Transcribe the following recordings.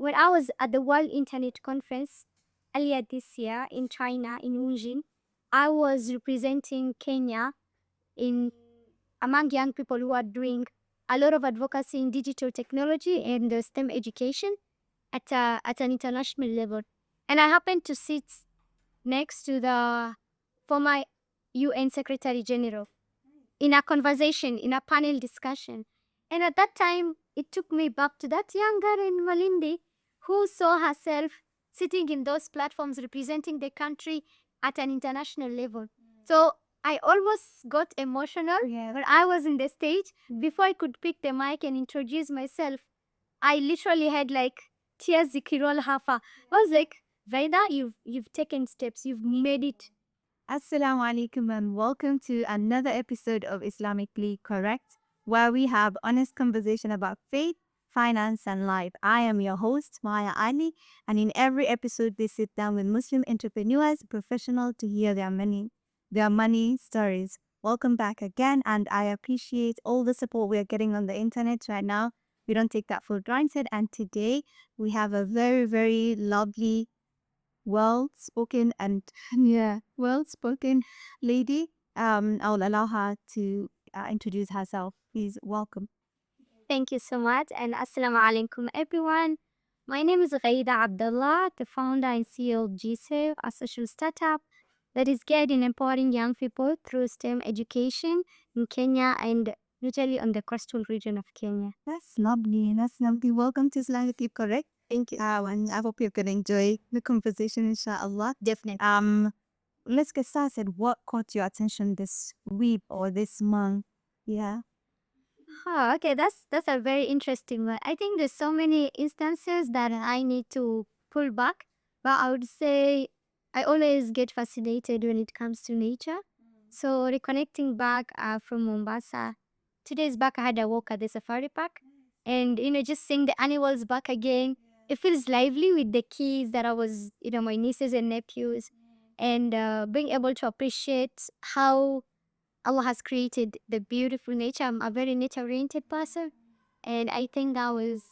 when I was at the World Internet Conference earlier this year in China, in Wujin, I was representing Kenya in among young people who are doing a lot of advocacy in digital technology and STEM education at an international level. And I happened to sit next to the former UN Secretary General in a conversation, in a panel discussion. And at that time, it took me back to that young girl in Malindi who saw herself sitting in those platforms representing the country at an international level. So I almost got emotional when I was in the stage. Before I could pick the mic and introduce myself, I literally had like tears zikiroll hafa. I was like, Gheida, you've taken steps, you've made it. Assalamu alaikum and welcome to another episode of Islamically Correct, where we have honest conversation about faith, finance, and life. I am your host, Maya Ali, and in every episode, we sit down with Muslim entrepreneurs, professionals to hear their money stories. Welcome back again, and I appreciate all the support we are getting on the internet right now. We don't take that for granted, and today we have a very, very lovely well spoken and well spoken lady. I will allow her to introduce herself. Please welcome. Thank you so much, and Assalamu alaikum, everyone. My name is Gheida Abdala, the founder and CEO of GiSave, a social startup that is guiding and empowering young people through STEM education in Kenya and usually on the coastal region of Kenya. That's lovely. That's lovely. Welcome to Islamically Correct. Thank you. And I hope you're gonna enjoy the conversation, inshallah. Definitely. Let's get started. What caught your attention this week or this month? Yeah. Oh, okay, that's a very interesting one. I think there's so many instances that I need to pull back, but I would say I always get fascinated when it comes to nature. So reconnecting back from Mombasa, 2 days back I had a walk at the safari park, and just seeing the animals back again, it feels lively with the kids that I was, my nieces and nephews, and being able to appreciate how Allah has created the beautiful nature. I'm a very nature oriented person. And I think that was,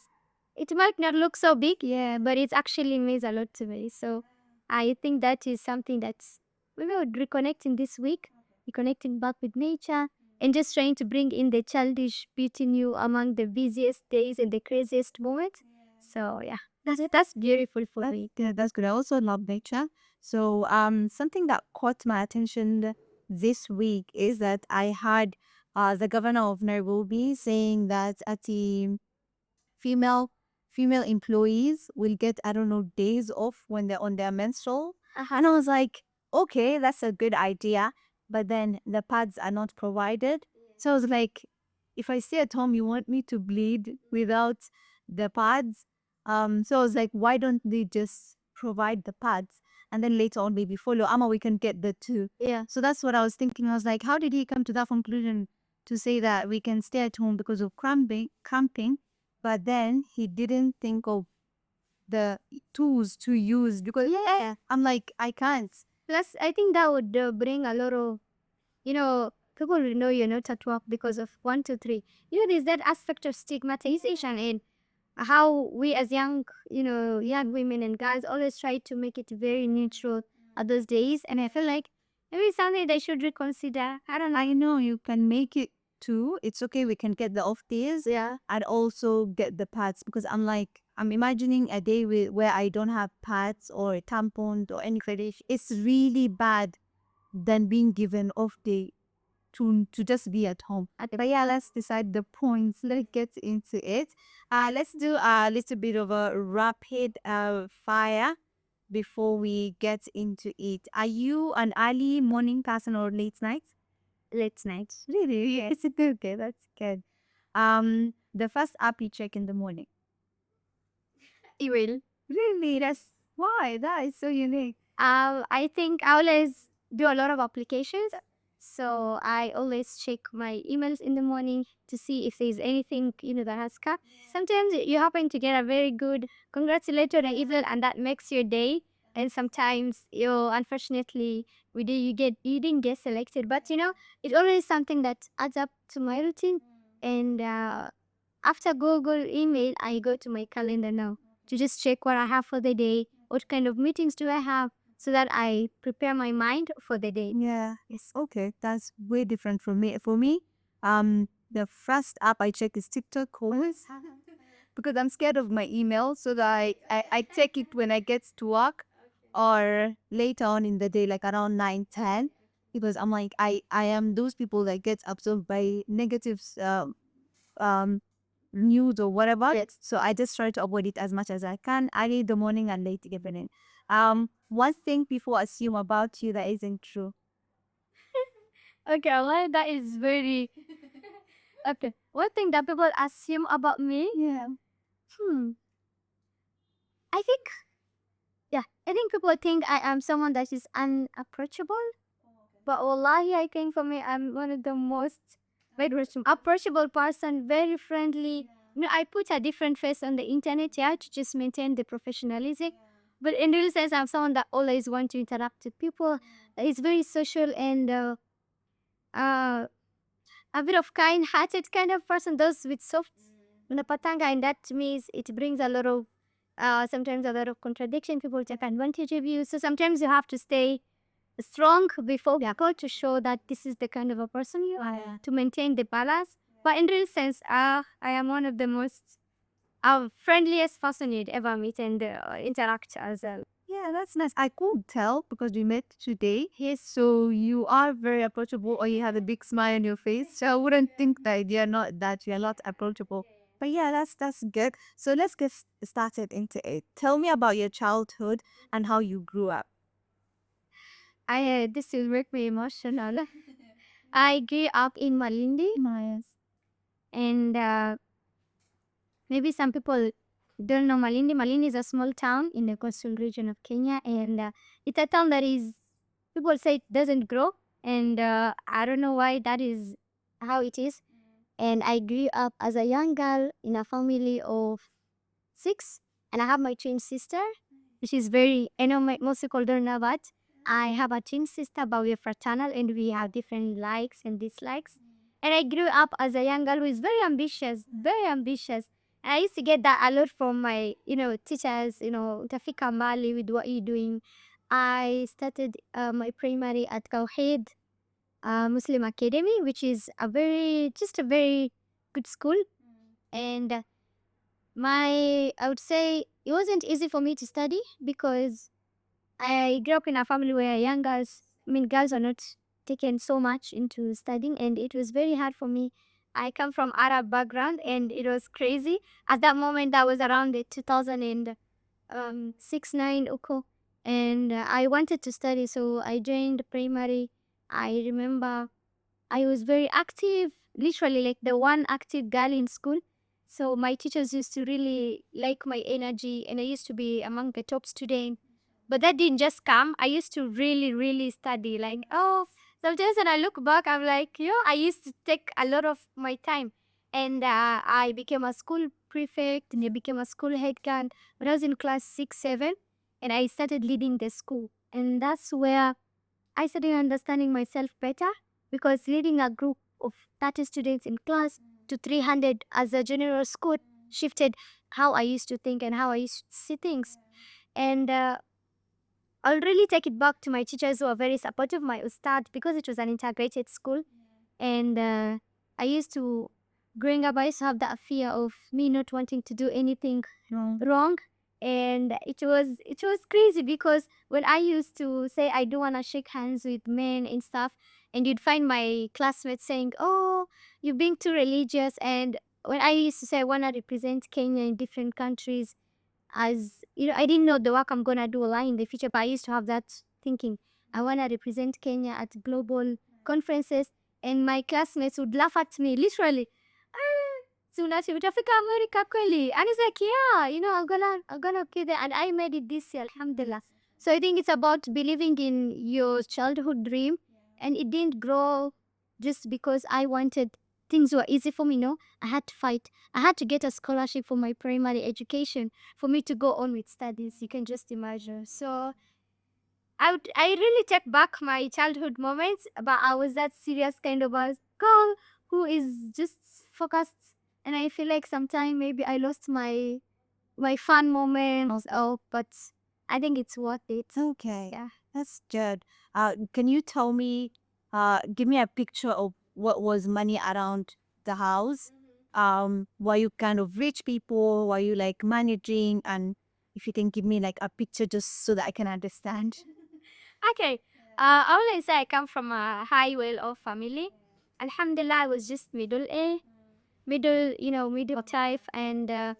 it might not look so big, yeah, but it actually means a lot to me. So I think that is something that's, reconnecting this week, reconnecting back with nature, and just trying to bring in the childish beauty in you among the busiest days and the craziest moments. So yeah, that's beautiful for me. Yeah, that's good. I also love nature. So, something that caught my attention this week is that I heard the governor of Nairobi saying that at the female female employees will get, I don't know, days off when they're on their menstrual. And I was like, okay, that's a good idea. But then the pads are not provided. So I was like, if I stay at home, you want me to bleed without the pads? So I was like, why don't they just provide the pads? And then later on, maybe follow. Ama, we can get the two. Yeah. So that's what I was thinking. I was like, how did he come to that conclusion to say that we can stay at home because of cramping? But then he didn't think of the tools to use because Yeah. I'm like, I can't. Plus, I think that would bring a lot of, people will know you're not at work because of one, two, three. There's that aspect of stigmatization and how we as young women and guys always try to make it very neutral at those days. And I feel like maybe something they should reconsider. I don't know. I know you can make it too. It's okay. We can get the off days. Yeah. And also get the pads because I'm imagining a day where I don't have pads or a tampon or anything. It's really bad than being given off day to just be at home. But yeah, let's decide the points. Let's get into it. Let's do a little bit of a rapid fire before we get into it. Are you an early morning person or late night? Late night. Really? Yes. Okay, that's good. The first app you check in the morning. You will. Really? That's why that is so unique. I think I always do a lot of applications. So I always check my emails in the morning to see if there's anything, that has come. Sometimes you happen to get a very good congratulatory email and that makes your day. And sometimes unfortunately you didn't get selected. But it's always something that adds up to my routine. And after Google email, I go to my calendar now to just check what I have for the day, what kind of meetings do I have, so that I prepare my mind for the day. Yeah. Yes. Okay. That's way different from me. For me, the first app I check is TikTok always because I'm scared of my email. So that I check it when I get to work or later on in the day, like around 9, 10, because I'm like, I am those people that get absorbed by negative um news or whatever. Yes. So I just try to avoid it as much as I can, early in the morning and late evening. One thing people assume about you that isn't true. Okay, well, that is very okay. One thing that people assume about me, Yeah. hmm, I think, yeah, I think people think I am someone that is unapproachable. But wallahi, I think for me, I'm one of the most very approachable person, very friendly. You know, I put a different face on the internet, yeah, to just maintain the professionalism. But in real sense, I'm someone that always want to interact with people. Is very social and uh, a bit of kind-hearted kind of person. Those with soft patanga, and that means it brings a lot of sometimes a lot of contradiction. People take advantage of you. So sometimes you have to stay strong before we are going to show that this is the kind of a person you are to maintain the balance. But in real sense, I am one of the most friendliest person you'd ever meet and interact as well. Yeah, that's nice. I could tell because we met today. Yes, so you are very approachable or you have a big smile on your face. So I wouldn't think that you're not approachable. But yeah, that's good. So let's get started into it. Tell me about your childhood and how you grew up. I this will make me emotional. I grew up in Malindi, Nice. and maybe some people don't know Malindi. Malindi is a small town in the coastal region of Kenya, and it's a town that is, people say it doesn't grow, and I don't know why that is how it is. And I grew up as a young girl in a family of six, and I have my twin sister, which is very, I know most people don't know that. I have a twin sister, but we're fraternal and we have different likes and dislikes. And I grew up as a young girl who is very ambitious, very ambitious. And I used to get that a lot from my, teachers, Tafika Mali with what you're doing. I started my primary at Tawheed Muslim Academy, which is just a very good school. And I would say it wasn't easy for me to study because I grew up in a family where young girls, girls are not taken so much into studying, and it was very hard for me. I come from Arab background, and it was crazy. At that moment, that was around the 2006, 9, Uko, and I wanted to study, so I joined primary. I remember I was very active, literally like the one active girl in school. So my teachers used to really like my energy, and I used to be among the top students. But that didn't just come. I used to really, really study. Like, oh, sometimes when I look back, I'm like, I used to take a lot of my time. And I became a school prefect, and I became a school head girl when I was in class 6, 7, and I started leading the school. And that's where I started understanding myself better, because leading a group of 30 students in class to 300 as a general school shifted how I used to think and how I used to see things. And I'll really take it back to my teachers who were very supportive, my ustad, because it was an integrated school. And I used to, growing up, I used to have that fear of me not wanting to do anything wrong. And it was crazy because when I used to say I don't want to shake hands with men and stuff, and you'd find my classmates saying, "Oh, you're being too religious." And when I used to say I want to represent Kenya in different countries, as I didn't know the work I'm gonna do online in the future, but I used to have that thinking. I wanna represent Kenya at global conferences, and my classmates would laugh at me literally. "Ah, so Nati, utafika America kweli?" And it's like, yeah, I'm gonna be there, and I made it this year, alhamdulillah. So I think it's about believing in your childhood dream, and it didn't grow just because I wanted things were easy for me. No, I had to fight. I had to get a scholarship for my primary education for me to go on with studies. You can just imagine. So I really take back my childhood moments, but I was that serious kind of a girl who is just focused, and I feel like sometimes maybe I lost my my fun moments. Oh, but I think it's worth it. Okay. Yeah. That's good. Can you tell me, give me a picture of what was money around the house? Were you kind of rich people? Were you like managing? And if you can give me like a picture just so that I can understand. Okay. I always say I come from a high well-off family. Alhamdulillah, I was just middle A, middle type, and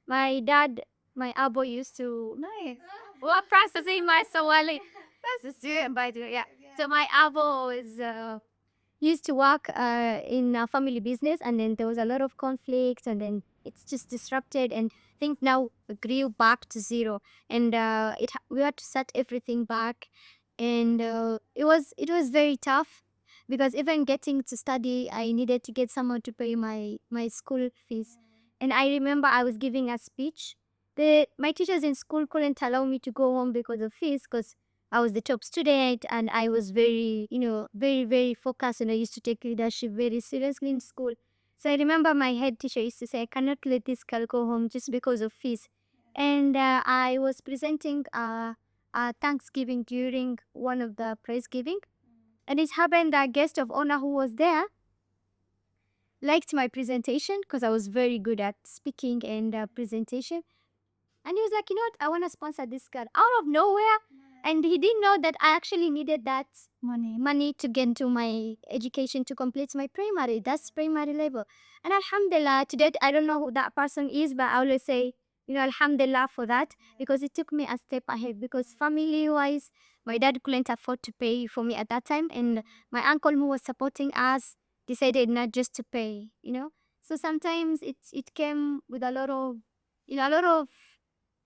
my dad, my abo used to nice. What processing my sawali? That's the student, by the way. Yeah. So my abo is used to work in a family business, and then there was a lot of conflict, and then it's just disrupted, and things now grew back to zero, and we had to set everything back, and it was very tough because even getting to study, I needed to get someone to pay my school fees, and I remember I was giving a speech. My teachers in school couldn't allow me to go home because of fees, because I was the top student and I was very, very, very focused, and I used to take leadership very seriously in school. So I remember my head teacher used to say, I cannot let this girl go home just because of fees. And I was presenting a Thanksgiving during one of the praise giving. And it happened that guest of honor who was there liked my presentation because I was very good at speaking and presentation. And he was like, I want to sponsor this girl out of nowhere. And he didn't know that I actually needed that money to get into my education to complete my primary. That's primary level. And alhamdulillah, today I don't know who that person is, but I always say, alhamdulillah for that, because it took me a step ahead. Because family wise, my dad couldn't afford to pay for me at that time. And my uncle who was supporting us decided not just to pay. So sometimes it came with a lot of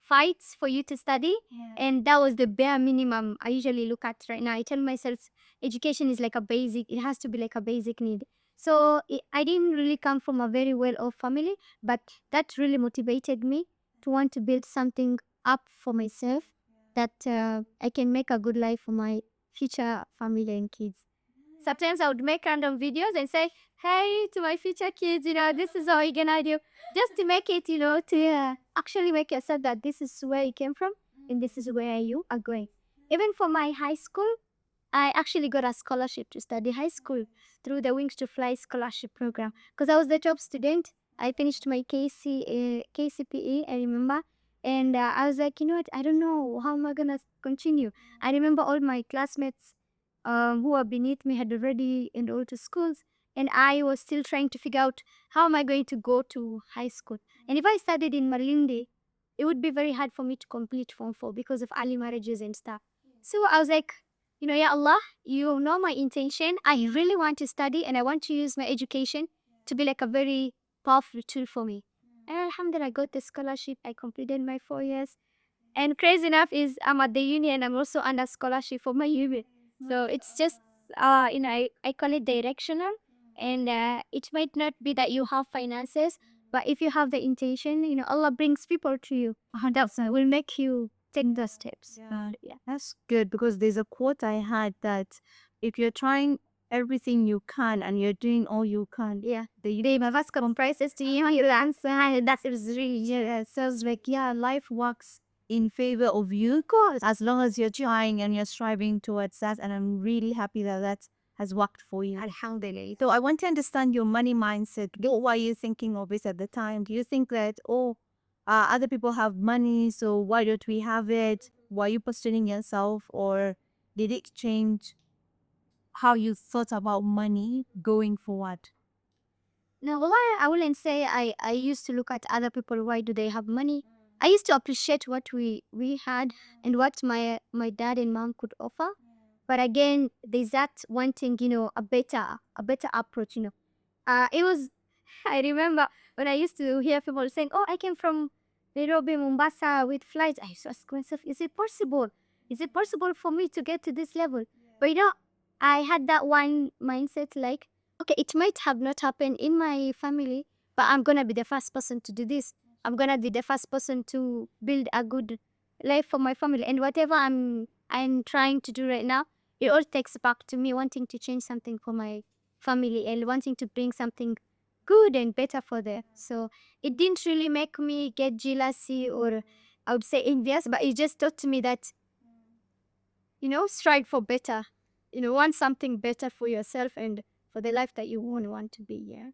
fights for you to study. And that was the bare minimum I usually look at right now. I tell myself education is like a basic, it has to be like a basic need. So I didn't really come from a very well-off family, but that really motivated me to want to build something up for myself, that I can make a good life for my future family and kids. Sometimes I would make random videos and say, hey, to my future kids, this is how you're gonna do. Just to make it, to actually make yourself that this is where you came from and this is where you are going. Even for my high school, I actually got a scholarship to study high school through the Wings to Fly scholarship program because I was the top student. I finished my KCPE, I remember. And I was like, what? I don't know. How am I going to continue? I remember all my classmates who are beneath me had already enrolled to schools. And I was still trying to figure out how am I going to go to high school. And if I studied in Malindi, it would be very hard for me to complete Form 4 because of early marriages and stuff. So I was like, Ya Allah, you know my intention. I really want to study and I want to use my education to be like a very powerful tool for me. And alhamdulillah, I got the scholarship. I completed my 4 years. And crazy enough is I'm at the uni and I'm also under scholarship for my uni. So it's just, I call it directional. And it might not be that you have finances, but if you have the intention, Allah brings people to you. That will make you take the steps. Yeah. That's good because there's a quote I had that if you're trying everything you can and you're doing all you can, Yeah. The vast comprises to your answer. That is really, sounds like, yeah, life works in favor of you as long as you're trying and you're striving towards that. And I'm really happy that that has worked for you. alhamdulillah. So I want to understand your money mindset. What were you thinking of this at the time? Do you think that, other people have money, so why don't we have it? Were you questioning yourself, or did it change how you thought about money going forward? No, well, I wouldn't say I used to look at other people. Why do they have money? I used to appreciate what we had and what my dad and mom could offer. But again, there's that wanting, a better approach. It was, I remember when I used to hear people saying, oh, I came from Nairobi, Mombasa with flights. I used to ask myself, is it possible? Is it possible for me to get to this level? But I had that one mindset like, okay, it might have not happened in my family, but I'm going to be the first person to do this. I'm going to be the first person to build a good life for my family. And whatever I'm trying to do right now, it all takes back to me wanting to change something for my family and wanting to bring something good and better for them. So it didn't really make me get jealousy or I would say envious, but it just taught me that, strive for better. Want something better for yourself and for the life that you want to be. Yeah.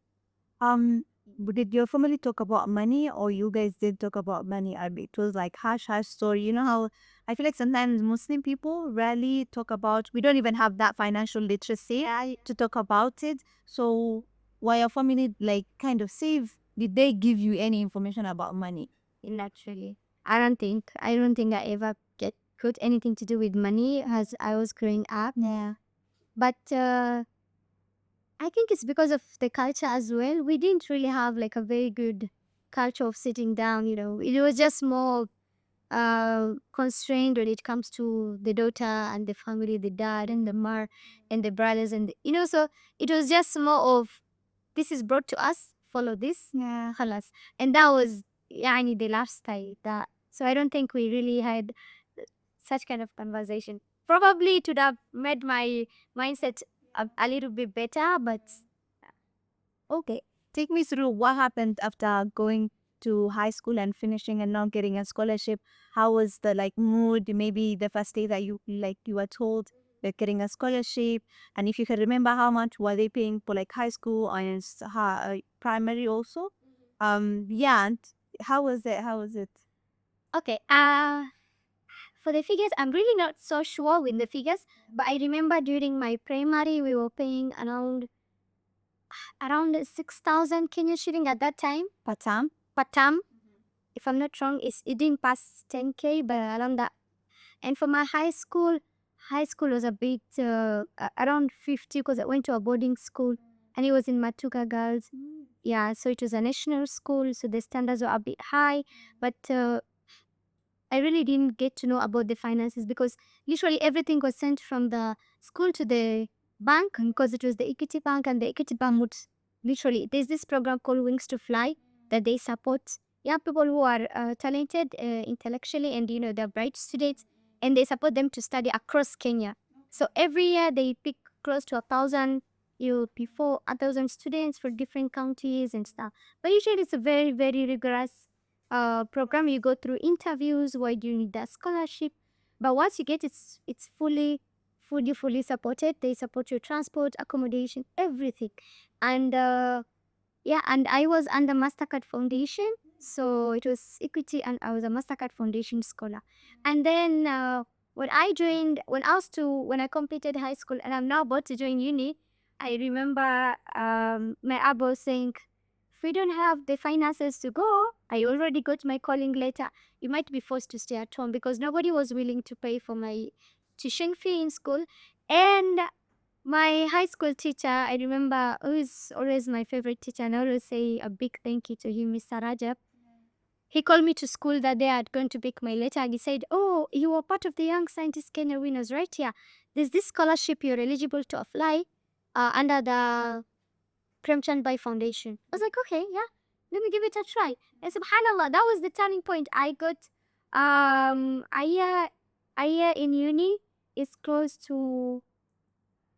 Um, did your family talk about money, or you guys did talk about money? It was like hush hush story. You know how I feel like sometimes Muslim people rarely talk about. We don't even have that financial literacy to talk about it. So, while your family like kind of save, did they give you any information about money? Naturally. I don't think I ever get put anything to do with money as I was growing up. Yeah. But I think it's because of the culture as well. We didn't really have like a very good culture of sitting down. It was just more constrained when it comes to the daughter and the family, the dad and the mother and the brothers so it was just more of this is brought to us, follow this, Yeah. halas. And that was the lifestyle that. So I don't think we really had such kind of conversation. Probably it would have made my mindset a little bit better, but Okay. Take me through what happened after going to high school and finishing and not getting a scholarship. How was the like mood? Maybe the first day that you were told that getting a scholarship, and if you can remember how much were they paying for like high school and primary also. Yeah. And how was it? How was it? okay. For the figures, I'm really not so sure with the figures, but I remember during my primary we were paying around 6,000 Kenyan shilling at that time Patam. per term. If I'm not wrong, it didn't pass 10K, but around that. And for my high school was a bit around 50 because I went to a boarding school and it was in Matuka Girls. Yeah, so it was a national school, so the standards were a bit high, but I really didn't get to know about the finances because literally everything was sent from the school to the bank because it was the Equity Bank, and the Equity Bank would literally, there's this program called Wings to Fly that they support young people who are talented intellectually and they're bright students, and they support them to study across Kenya. So every year they pick close to 1,000, before 1,000 students for different counties and stuff. But usually it's a very, very rigorous program. You go through interviews. Why do you need that scholarship? But once you get it, it's fully supported. They support your transport, accommodation, everything. And yeah, and I was under Mastercard Foundation, so it was equity, and I was a Mastercard Foundation scholar. And then when I completed high school, and I'm now about to join uni, I remember my abo saying, if we don't have the finances to go, I already got my calling letter. You might be forced to stay at home because nobody was willing to pay for my tuition fee in school. And my high school teacher, I remember, who is always my favorite teacher, and I always say a big thank you to him, Mr. Rajab. He called me to school that day. I'd gone to pick my letter, and he said, "Oh, you were part of the Young Scientist Kenya winners, right? Yeah. There's this scholarship you're eligible to apply under the Premchand Bai Foundation." I was like, okay, yeah, let me give it a try. And subhanAllah, that was the turning point. I got a year in uni is close to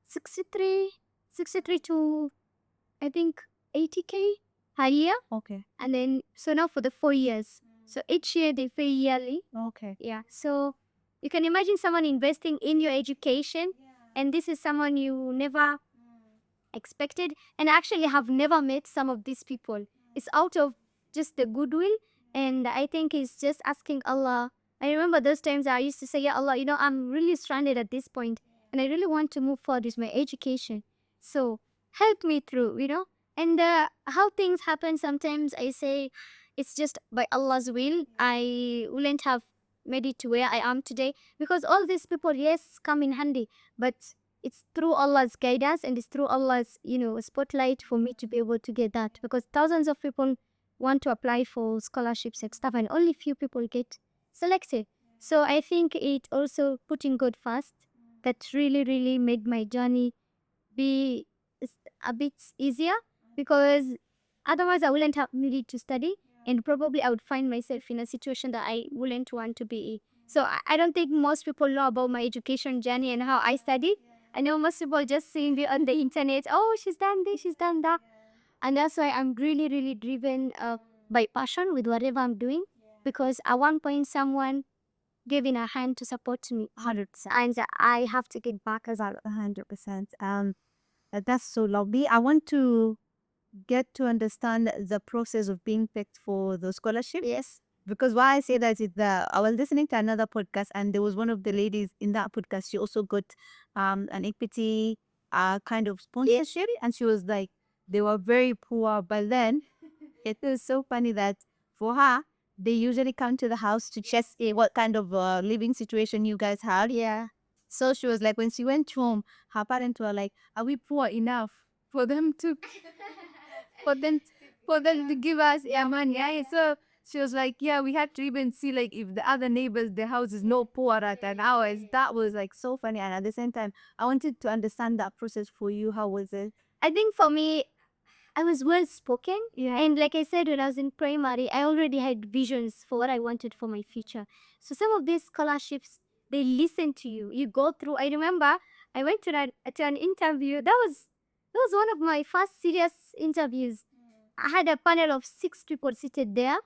63, 63 to I think 80K a year. Okay. And then, so now for the 4 years. So each year they pay yearly. Okay. Yeah. So you can imagine someone investing in your education, and this is someone you never expected, and actually have never met some of these people. It's out of just the goodwill, and I think it's just asking Allah. I remember those times I used to say, "Yeah, Allah, I'm really stranded at this point, and I really want to move forward with my education. So help me through." And how things happen sometimes, I say, it's just by Allah's will. I wouldn't have made it to where I am today because all these people, yes, come in handy, but it's through Allah's guidance, and it's through Allah's, spotlight for me to be able to get that, because thousands of people want to apply for scholarships and stuff, and only few people get selected. So I think it also putting God first that really, really made my journey be a bit easier, because otherwise I wouldn't have needed to study, and probably I would find myself in a situation that I wouldn't want to be in. So I don't think most people know about my education journey and how I studied. I know most people just seeing me on the internet, oh, she's done this, she's done that. And that's why I'm really, really driven by passion with whatever I'm doing. Because at one point, someone giving a hand to support me 100%. And I have to get back as well. 100%. That's so lovely. I want to get to understand the process of being picked for the scholarship. Yes. Because why I say that is that I was listening to another podcast, and there was one of the ladies in that podcast. She also got an equity kind of sponsorship, and she was like, they were very poor, but then it is so funny that for her, they usually come to the house to check what kind of living situation you guys had. Yeah. So she was like, when she went home, her parents were like, "Are we poor enough for them to for them for them to give us money?" Yeah. So she was like, "Yeah, we had to even see like if the other neighbors, their house is no poorer than ours." That was like so funny, and at the same time, I wanted to understand that process for you. How was it? I think for me, I was well spoken. Yeah. And like I said, when I was in primary, I already had visions for what I wanted for my future. So some of these scholarships, they listen to you. You go through. I remember I went to an interview. That was one of my first serious interviews. I had a panel of 6 people seated there,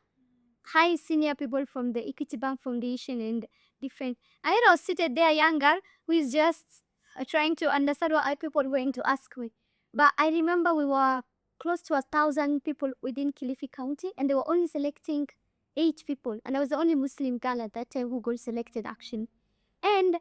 high senior people from the Equity Bank Foundation and different. And then I was seated there, young girl, who is just trying to understand what other people were going to ask me. But I remember we were close to 1,000 people within Kilifi County, and they were only selecting 8 people. And I was the only Muslim girl at that time who got selected, actually. And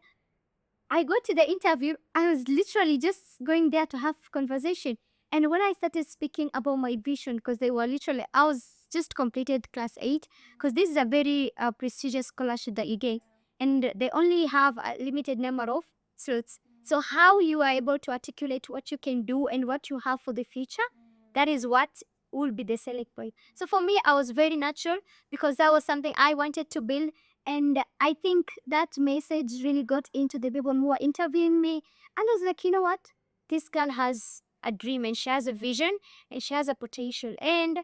I got to the interview, I was literally just going there to have conversation. And when I started speaking about my vision, because they were literally, I was just completed class 8, because this is a very prestigious scholarship that you get. And they only have a limited number of slots. So how you are able to articulate what you can do and what you have for the future, that is what will be the select point. So for me, I was very natural because that was something I wanted to build, and I think that message really got into the people who were interviewing me. And I was like, you know what? This girl has a dream and she has a vision and she has a potential. And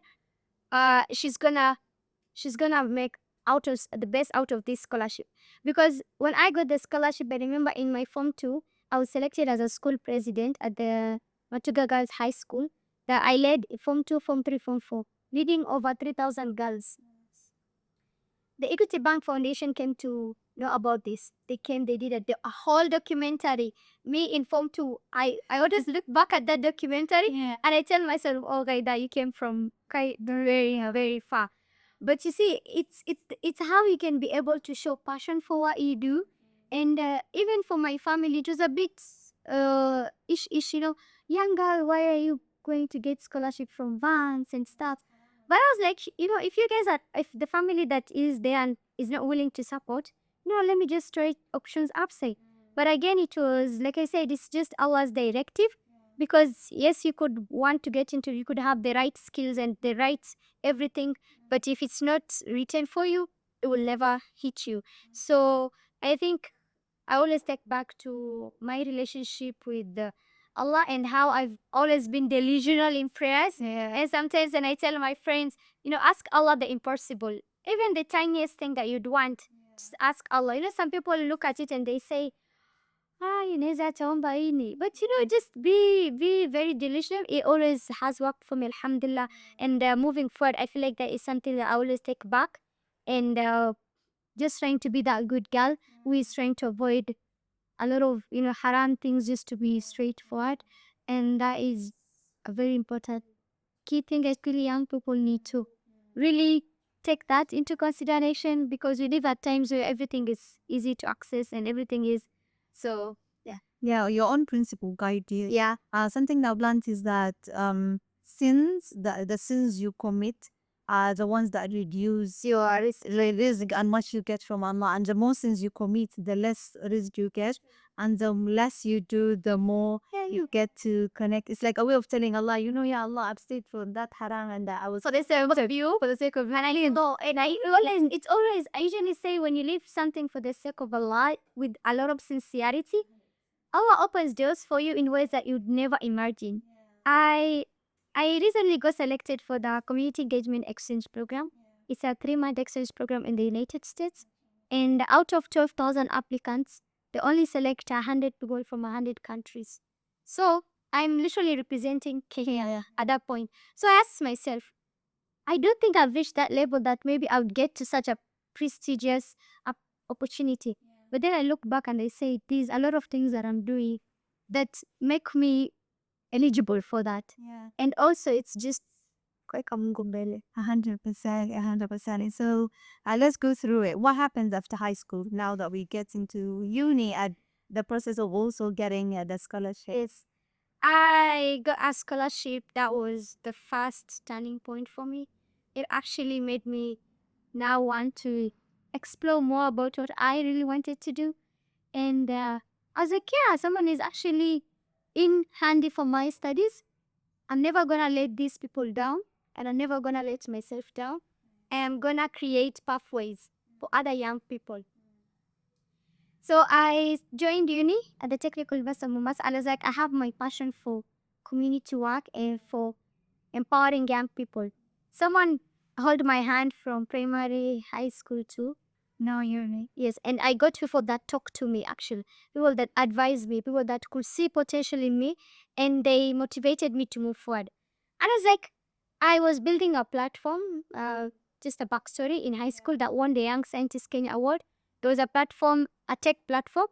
she's gonna make the best out of this scholarship. Because when I got the scholarship, I remember in my form 2, I was selected as a school president at the Matuga Girls High School. That I led form 2, form 3, form 4, leading over 3,000 girls. The Equity Bank Foundation came to know about this. They came, they did a whole documentary. Me in Form 2, I always look back at that documentary, and I tell myself, oh, Gheida, you came from quite very, very far. But you see, it's how you can be able to show passion for what you do. And even for my family, it was a bit young girl, why are you going to get scholarship from Vance and stuff? But I was like, if you guys if the family that is there and is not willing to support, let me just try options upside. But again, it was, like I said, it's just Allah's directive. Because yes, you could want to get into, you could have the right skills and the right everything, but if it's not written for you, it will never hit you. So I think I always take back to my relationship with Allah and how I've always been delusional in prayers. Yeah. And sometimes when I tell my friends, ask Allah the impossible. Even the tiniest thing that you'd want, just ask Allah. Some people look at it and they say, inaweza taomba ini. But just be very delusional. It always has worked for me, alhamdulillah. And moving forward, I feel like that is something that I always take back. And just trying to be that good girl who is trying to avoid a lot of haram things, just to be straightforward. And that is a very important key thing. Actually, young people need to really take that into consideration, because we live at times where everything is easy to access and everything is so. Yeah, your own principle guide you. Yeah. Something that I've learned is that the sins you commit are the ones that reduce Your risk and much you get from Allah. And the more sins you commit, the less risk you get. And the less you do, the more you get to connect. It's like a way of telling Allah, yeah, Allah, I've stayed from that haram and that I was. for the sake of you, for the sake of and I usually say, when you leave something for the sake of Allah with a lot of sincerity, Allah opens doors for you in ways that you'd never imagine. I recently got selected for the Community Engagement Exchange Program. It's a 3-month exchange program in the United States. And out of 12,000 applicants, they only select 100 people from 100 countries. So I'm literally representing Kenya at that point. So I asked myself, I don't think I've reached that level that maybe I would get to such a prestigious opportunity. But then I look back and I say, there's a lot of things that I'm doing that make me eligible for that. Yeah. And also, it's just quite a Mungu mbele. 100%, 100%. And so let's go through it. What happens after high school now that we get into uni and the process of also getting the scholarship? Yes. I got a scholarship that was the first turning point for me. It actually made me now want to explore more about what I really wanted to do. And I was like, yeah, someone is actually in handy for my studies. I'm never gonna let these people down, and I'm never gonna let myself down. I'm gonna create pathways for other young people. So I joined uni at the Technical University of Mombasa, and I was like, I have my passion for community work and for empowering young people. Someone held my hand from primary, high school too. No, you're right. Yes, and I got people that talked to me actually, people that advised me, people that could see potential in me, and they motivated me to move forward. And I was like, I was building a platform, just a backstory in high school that won the Young Scientist Kenya Award. There was a platform, a tech platform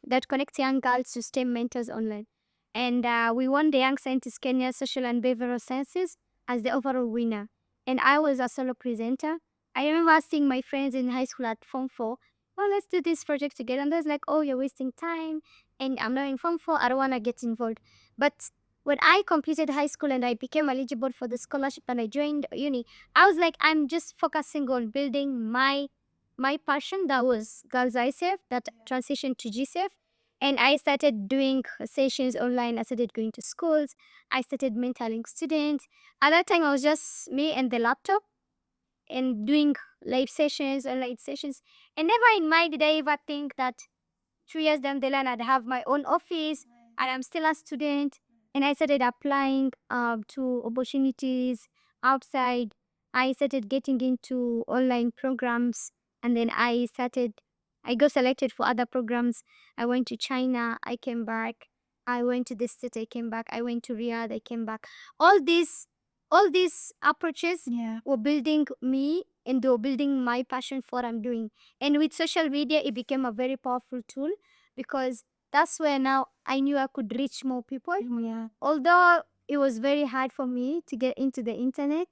that connects young girls to STEM mentors online. And we won the Young Scientist Kenya Social and Behavioral Sciences as the overall winner. And I was a solo presenter. I remember asking my friends in high school at Form 4, well, let's do this project together. And they was like, oh, you're wasting time. And I'm not in Form 4. I don't want to get involved. But when I completed high school and I became eligible for the scholarship and I joined uni, I was like, I'm just focusing on building my passion. That was Girls ISAF, that transitioned to GSAF. And I started doing sessions online. I started going to schools. I started mentoring students. At that time, I was just me and the laptop and doing live sessions, online sessions. And never in mind did I ever think that 2 years down the line, I'd have my own office and I'm still a student. And I started applying to opportunities outside. I started getting into online programs. And then I got selected for other programs. I went to China, I came back. I went to the States, I came back. I went to Riyadh, I came back. All these approaches were building me and they were building my passion for what I'm doing. And with social media, it became a very powerful tool because that's where now I knew I could reach more people. Yeah. Although it was very hard for me to get into the internet,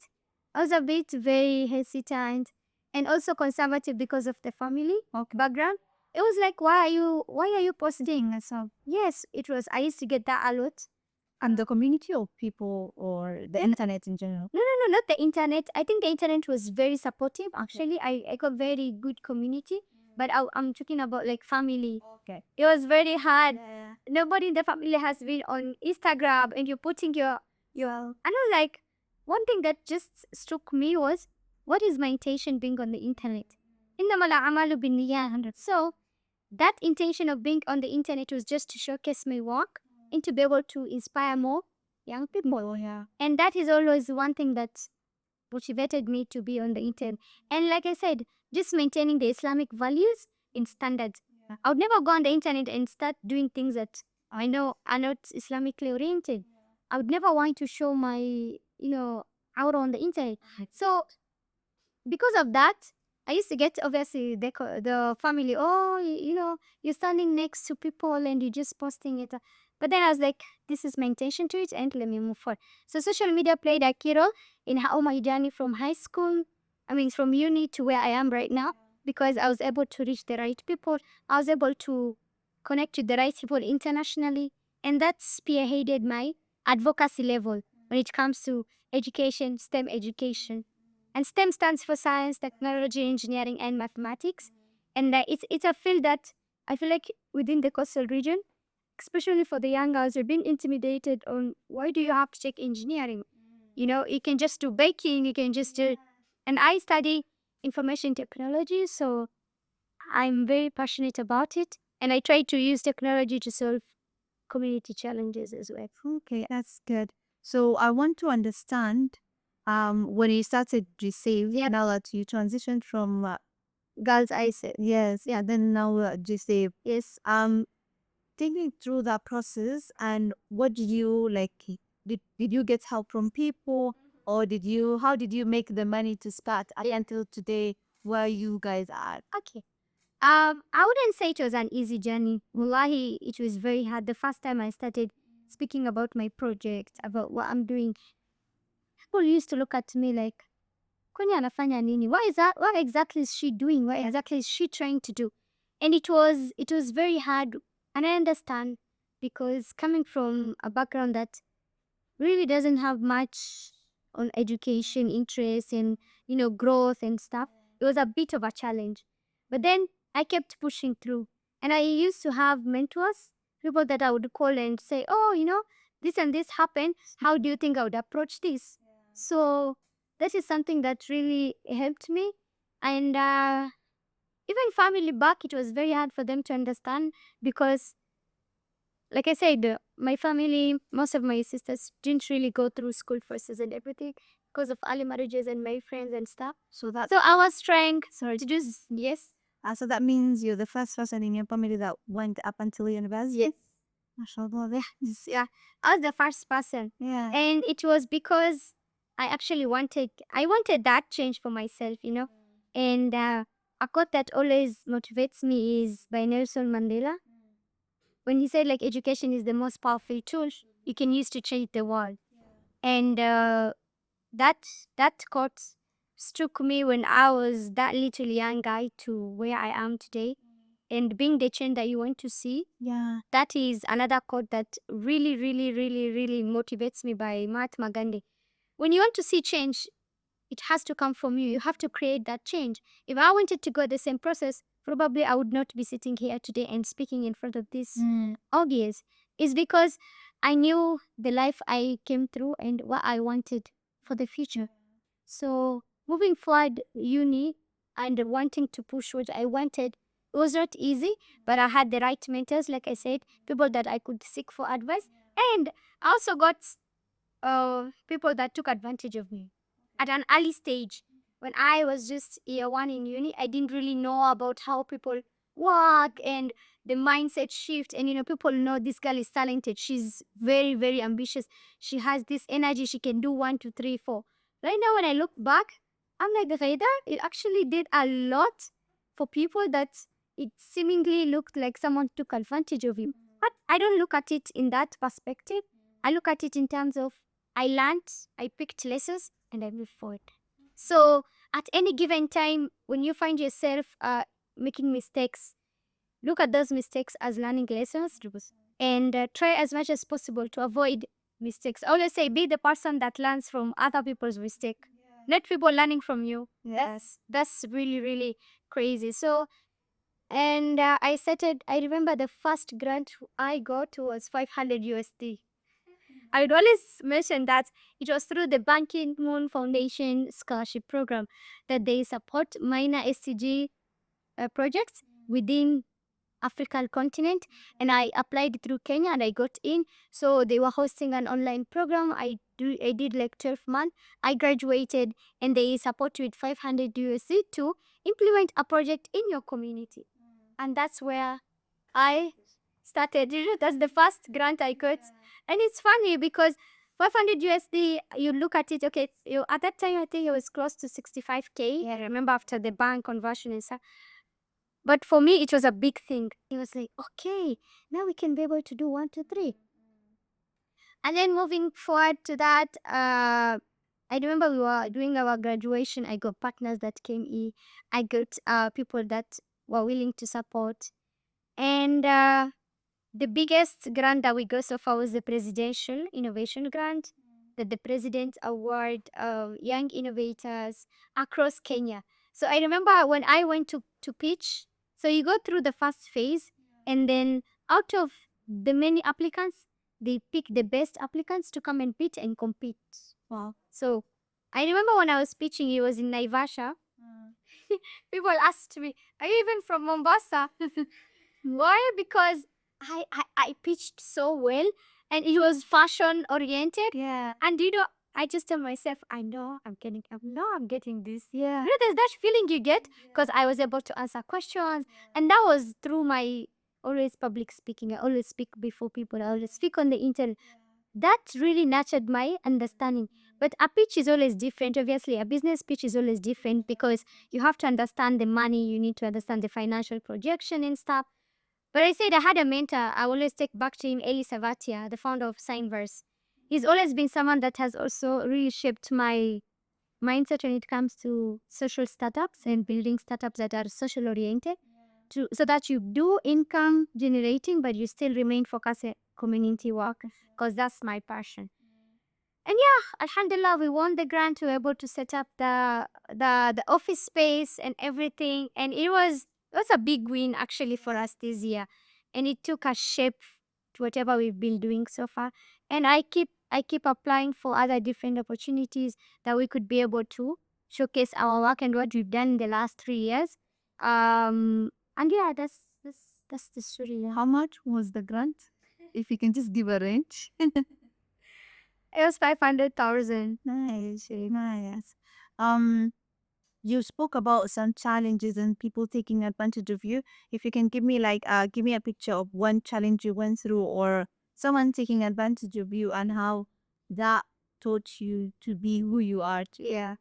I was a bit very hesitant and also conservative because of the family background. It was like, why are you posting? So yes, it was. I used to get that a lot. And the community of people or the internet in general? No, not the internet. I think the internet was very supportive. Actually, I got very good community, but I'm talking about like family. Okay. It was very hard. Yeah. Nobody in the family has been on Instagram, and you're putting your. I know, like one thing that just struck me was, what is my intention being on the internet? إنما الأعمال بالنيات. So that intention of being on the internet was just to showcase my work and to be able to inspire more young people. Oh, yeah. And that is always one thing that motivated me to be on the internet. And like I said, just maintaining the Islamic values in standards. I would never go on the internet and start doing things that I know are not Islamically oriented. I would never want to show my, out on the internet. So because of that, I used to get obviously the family, oh, you're standing next to people and you're just posting it. But then I was like, this is my intention to it and let me move forward. So social media played a key role in how my journey from from uni to where I am right now, because I was able to reach the right people. I was able to connect with the right people internationally. And that spearheaded my advocacy level when it comes to education, STEM education. And STEM stands for science, technology, engineering, and mathematics. And it's a field that I feel like within the coastal region, especially for the young girls, are being intimidated on why do you have to take engineering? You can just do baking, you can just do. And I study information technology, so I'm very passionate about it. And I try to use technology to solve community challenges as well. Okay, that's good. So I want to understand when you started GiSave, now that you transitioned from Girls, I said. yes, yeah, then now GiSave. Yes. Tell take me through that process and what did you like? Did you get help from people, or how did you make the money to start until today where you guys are? Okay. I wouldn't say it was an easy journey. Wallahi, it was very hard. The first time I started speaking about my project, about what I'm doing, people used to look at me like, Kwani anafanya nini? What is that? What exactly is she doing? What exactly is she trying to do? And it was very hard. And I understand, because coming from a background that really doesn't have much on education, interest, and growth and stuff, it was a bit of a challenge. But then I kept pushing through. And I used to have mentors, people that I would call and say, oh, this and this happened. How do you think I would approach this? So that is something that really helped me. And even family back, it was very hard for them to understand, because, like I said, my family, most of my sisters didn't really go through school courses and everything because of early marriages and my friends and stuff. So that So I was trying to do, yes. so that means you're the first person in your family that went up until university. Yes. Mashallah. Yeah. I was the first person. Yeah. And it was because I wanted that change for myself. And a quote that always motivates me is by Nelson Mandela, when he said, like, education is the most powerful tool you can use to change the world. And that that quote struck me when I was that little young guy to where I am today, and being the change that you want to see. Yeah. That is another quote that really, really, really, really motivates me, by Mahatma Gandhi. When you want to see change, it has to come from you. You have to create that change. If I wanted to go the same process, probably I would not be sitting here today and speaking in front of this audience. It's because I knew the life I came through and what I wanted for the future. So moving forward, uni and wanting to push what I wanted, it was not easy, but I had the right mentors, like I said, people that I could seek for advice. And I also got people that took advantage of me at an early stage. When I was just year one in uni, I didn't really know about how people work and the mindset shift. And people know this girl is talented. She's very, very ambitious. She has this energy. She can do 1, 2, 3, 4. Right now, when I look back, I'm like, Gheida, it actually did a lot for people that it seemingly looked like someone took advantage of you. But I don't look at it in that perspective. I look at it in terms of I learned, I picked lessons, and I moved forward. So at any given time, when you find yourself making mistakes, look at those mistakes as learning lessons, and try as much as possible to avoid mistakes. I always say, be the person that learns from other people's mistake, not people learning from you. Yes. That's really, really crazy. So, and I remember the first grant I got was 500 USD. I would always mention that it was through the Banking Moon Foundation scholarship program that they support minor SCG projects within African continent, and I applied through Kenya and I got in. So they were hosting an online program. I did like 12 months. I graduated, and they support you with 500 USD to implement a project in your community. And that's where I started. That's the first grant I got. And it's funny because 500 USD, you look at it, okay, at that time I think it was close to 65K. I remember after the bank conversion and stuff. But for me, it was a big thing. It was like, okay, now we can be able to do 1, 2, 3. And then moving forward to that, I remember we were doing our graduation. I got partners that came in. I got people that were willing to support. And the biggest grant that we got so far was the Presidential Innovation Grant that the President award young innovators across Kenya. So I remember when I went to pitch, so you go through the first phase, and then out of the many applicants, they pick the best applicants to come and pitch and compete. Wow. So I remember when I was pitching, it was in Naivasha. People asked me, are you even from Mombasa? Why? Because I pitched so well, and it was fashion oriented. Yeah. And I just tell myself, I know I'm getting this. Yeah. There's that feeling you get because I was able to answer questions, and that was through my always public speaking. I always speak before people. I always speak on the internet. That really nurtured my understanding. But a pitch is always different. Obviously, a business pitch is always different because you have to understand the money, you need to understand the financial projection and stuff. But I said I had a mentor. I always take back to him, Eli Savatia, the founder of Signverse. He's always been someone that has also really shaped my mindset when it comes to social startups and building startups that are social oriented so that you do income generating but you still remain focused on community work because that's my passion. And yeah, alhamdulillah, we won the grant. We were able to set up the office space and everything. And it was a big win actually for us this year. And it took a shape to whatever we've been doing so far. And I keep applying for other different opportunities that we could be able to showcase our work and what we've done in the last 3 years. And yeah, that's the story. Yeah. How much was the grant? If you can just give a range. It was 500,000. Nice, very nice. You spoke about some challenges and people taking advantage of you. If you can give me a picture of one challenge you went through or someone taking advantage of you and how that taught you to be who you are today. Yeah.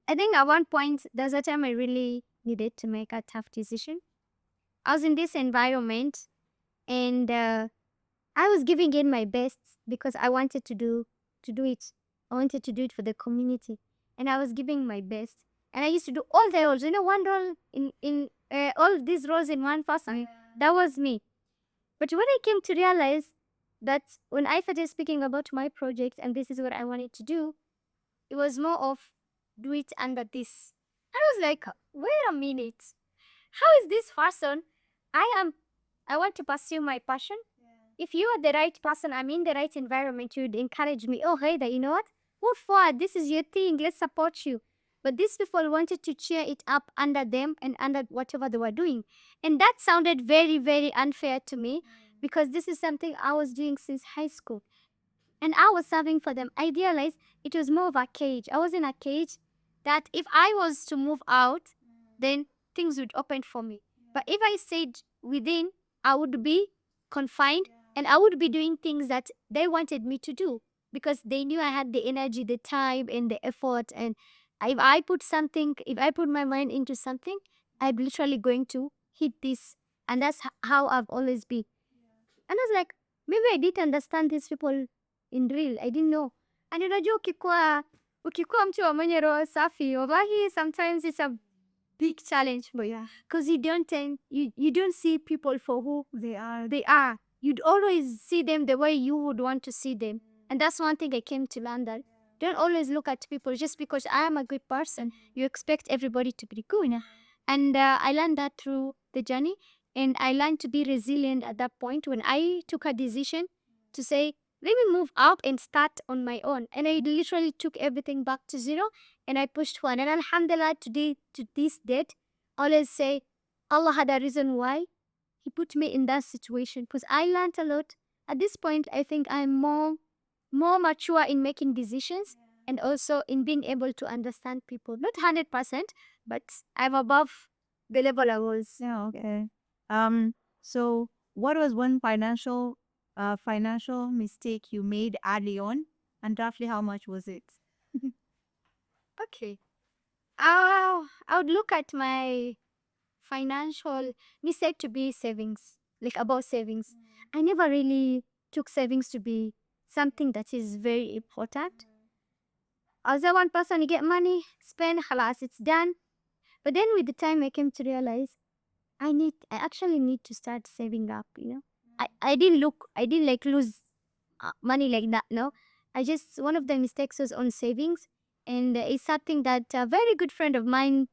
I think at one point, there's a time I really needed to make a tough decision. I was in this environment and I was giving it my best because I wanted to do it. I wanted to do it for the community. And I was giving my best. And I used to do all the roles, one role in all these roles in one person. That was me. But when I came to realize that when I started speaking about my project and this is what I wanted to do, it was more of do it under this. I was like, wait a minute. How is this person? I want to pursue my passion. If you are the right person, I'm in the right environment, you'd encourage me. Oh, hey, you know what? Move forward. This is your thing. Let's support you. But these people wanted to cheer it up under them and under whatever they were doing. And that sounded very, very unfair to me because this is something I was doing since high school. And I was serving for them. I realized it was more of a cage. I was in a cage that if I was to move out, then things would open for me. But if I stayed within, I would be confined and I would be doing things that they wanted me to do because they knew I had the energy, the time, and the effort. And if I put my mind into something, I'm literally going to hit this. And that's how I've always been. And I was like, maybe I didn't understand these people in real. I didn't know. And unajua ukikuwa mtu wa mwenye roho safi, wallahi sometimes it's a big challenge for you. Because you don't see people for who they are. You'd always see them the way you would want to see them. And that's one thing I came to learn that don't always look at people just because I am a good person. You expect everybody to be good. And I learned that through the journey. And I learned to be resilient at that point when I took a decision to say, let me move up and start on my own. And I literally took everything back to zero and I pushed forward. And alhamdulillah, today, to this date, I always say, Allah had a reason why He put me in that situation because I learned a lot. At this point, I think I'm more mature in making decisions and also in being able to understand people. Not 100%, but I'm above the level I was. Yeah, okay. So what was one financial mistake you made early on and roughly how much was it? Okay. I would look at my financial mistake to be savings, like about savings. I never really took savings to be something that is very important. As a one person, you get money, spend, halas, it's done. But then with the time, I came to realize I actually need to start saving up. I didn't like lose money like that, no. One of the mistakes was on savings. And it's something that a very good friend of mine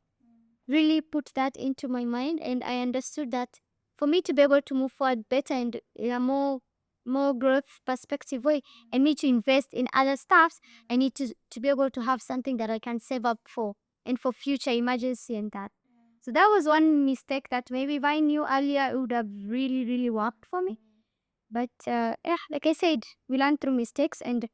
really put that into my mind. And I understood that for me to be able to move forward better and in a more growth perspective way and me to invest in other stuffs, I need to be able to have something that I can save up for and for future emergency and that. So that was one mistake that maybe if I knew earlier, it would have really, really worked for me. But yeah, like I said, we learn through mistakes and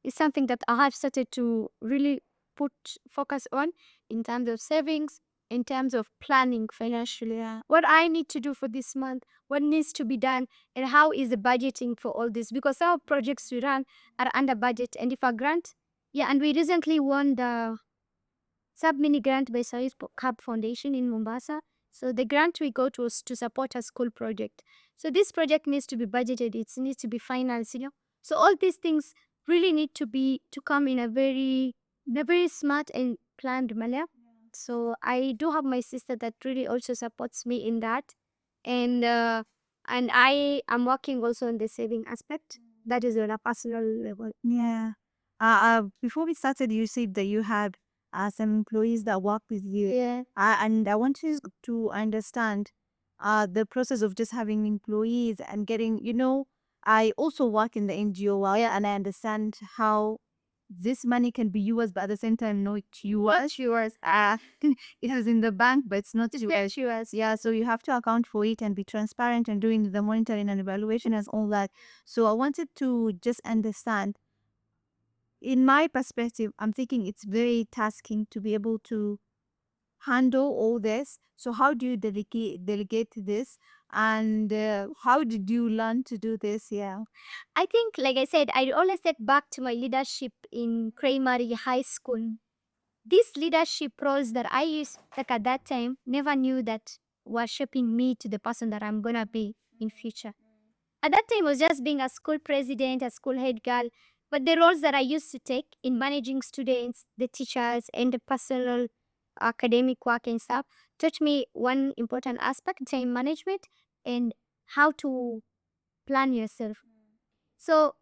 it's something that I have started to really put focus on in terms of savings in terms of planning financially. What I need to do for this month, what needs to be done, and how is the budgeting for all this? Because our projects we run are under budget, and if a grant, and we recently won the sub mini grant by Saris Cup Foundation in Mombasa. So the grant we got was to support a school project. So this project needs to be budgeted. It needs to be financed. So all these things really need to come in a very smart and planned manner. So I do have my sister that really also supports me in that, and I am working also on the saving aspect. That is on a personal level. Yeah. Before we started, you said that you had some employees that work with you. Yeah. And I want you to understand the process of just having employees and getting, I also work in the NGO world, and I understand how this money can be yours, but at the same time, not yours. Not yours. It is in the bank, but it's not It's yours. not yours. Yeah, so you have to account for it and be transparent and doing the monitoring and evaluation and all that. So I wanted to just understand, in my perspective, I'm thinking it's very tasking to be able to handle all this. So how do you delegate this, and how did you learn to do this? Yeah. I think, like I said, I always get back to my leadership in primary, high school. These leadership roles that I used, like at that time, never knew that were shaping me to the person that I'm gonna be in future. At that time, I was just being a school president, a school head girl. But the roles that I used to take in managing students, the teachers, and the personal academic work and stuff taught me one important aspect, time management, and how to plan yourself. So,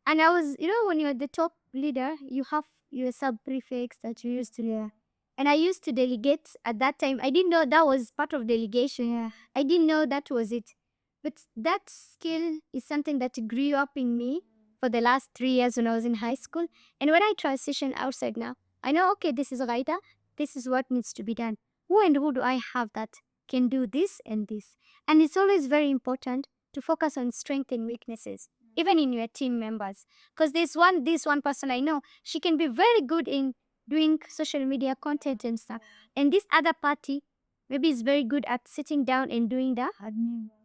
and I was, when you're the top leader, you have your sub prefects that you used to lead. And I used to delegate at that time. I didn't know that was part of delegation. I didn't know that was it. But that skill is something that grew up in me for the last 3 years when I was in high school. And when I transition outside now, I know, okay, this is Gheida. This is what needs to be done. Who and who do I have that can do this and this? And it's always very important to focus on strengths and weaknesses, even in your team members. Because this one person I know, she can be very good in doing social media content and stuff. And this other party maybe is very good at sitting down and doing the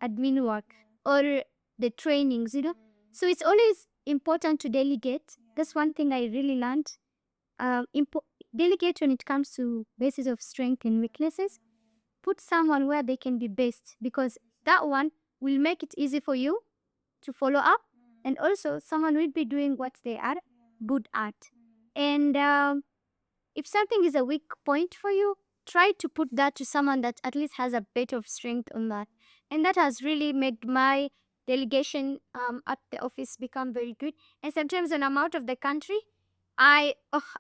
admin work or the trainings. So it's always important to delegate. That's one thing I really learned. Delegate when it comes to basis of strength and weaknesses. Put someone where they can be best, because that one will make it easy for you to follow up, and also someone will be doing what they are good at. And if something is a weak point for you, try to put that to someone that at least has a bit of strength on that. And that has really made my delegation at the office become very good. And sometimes when I'm out of the country, I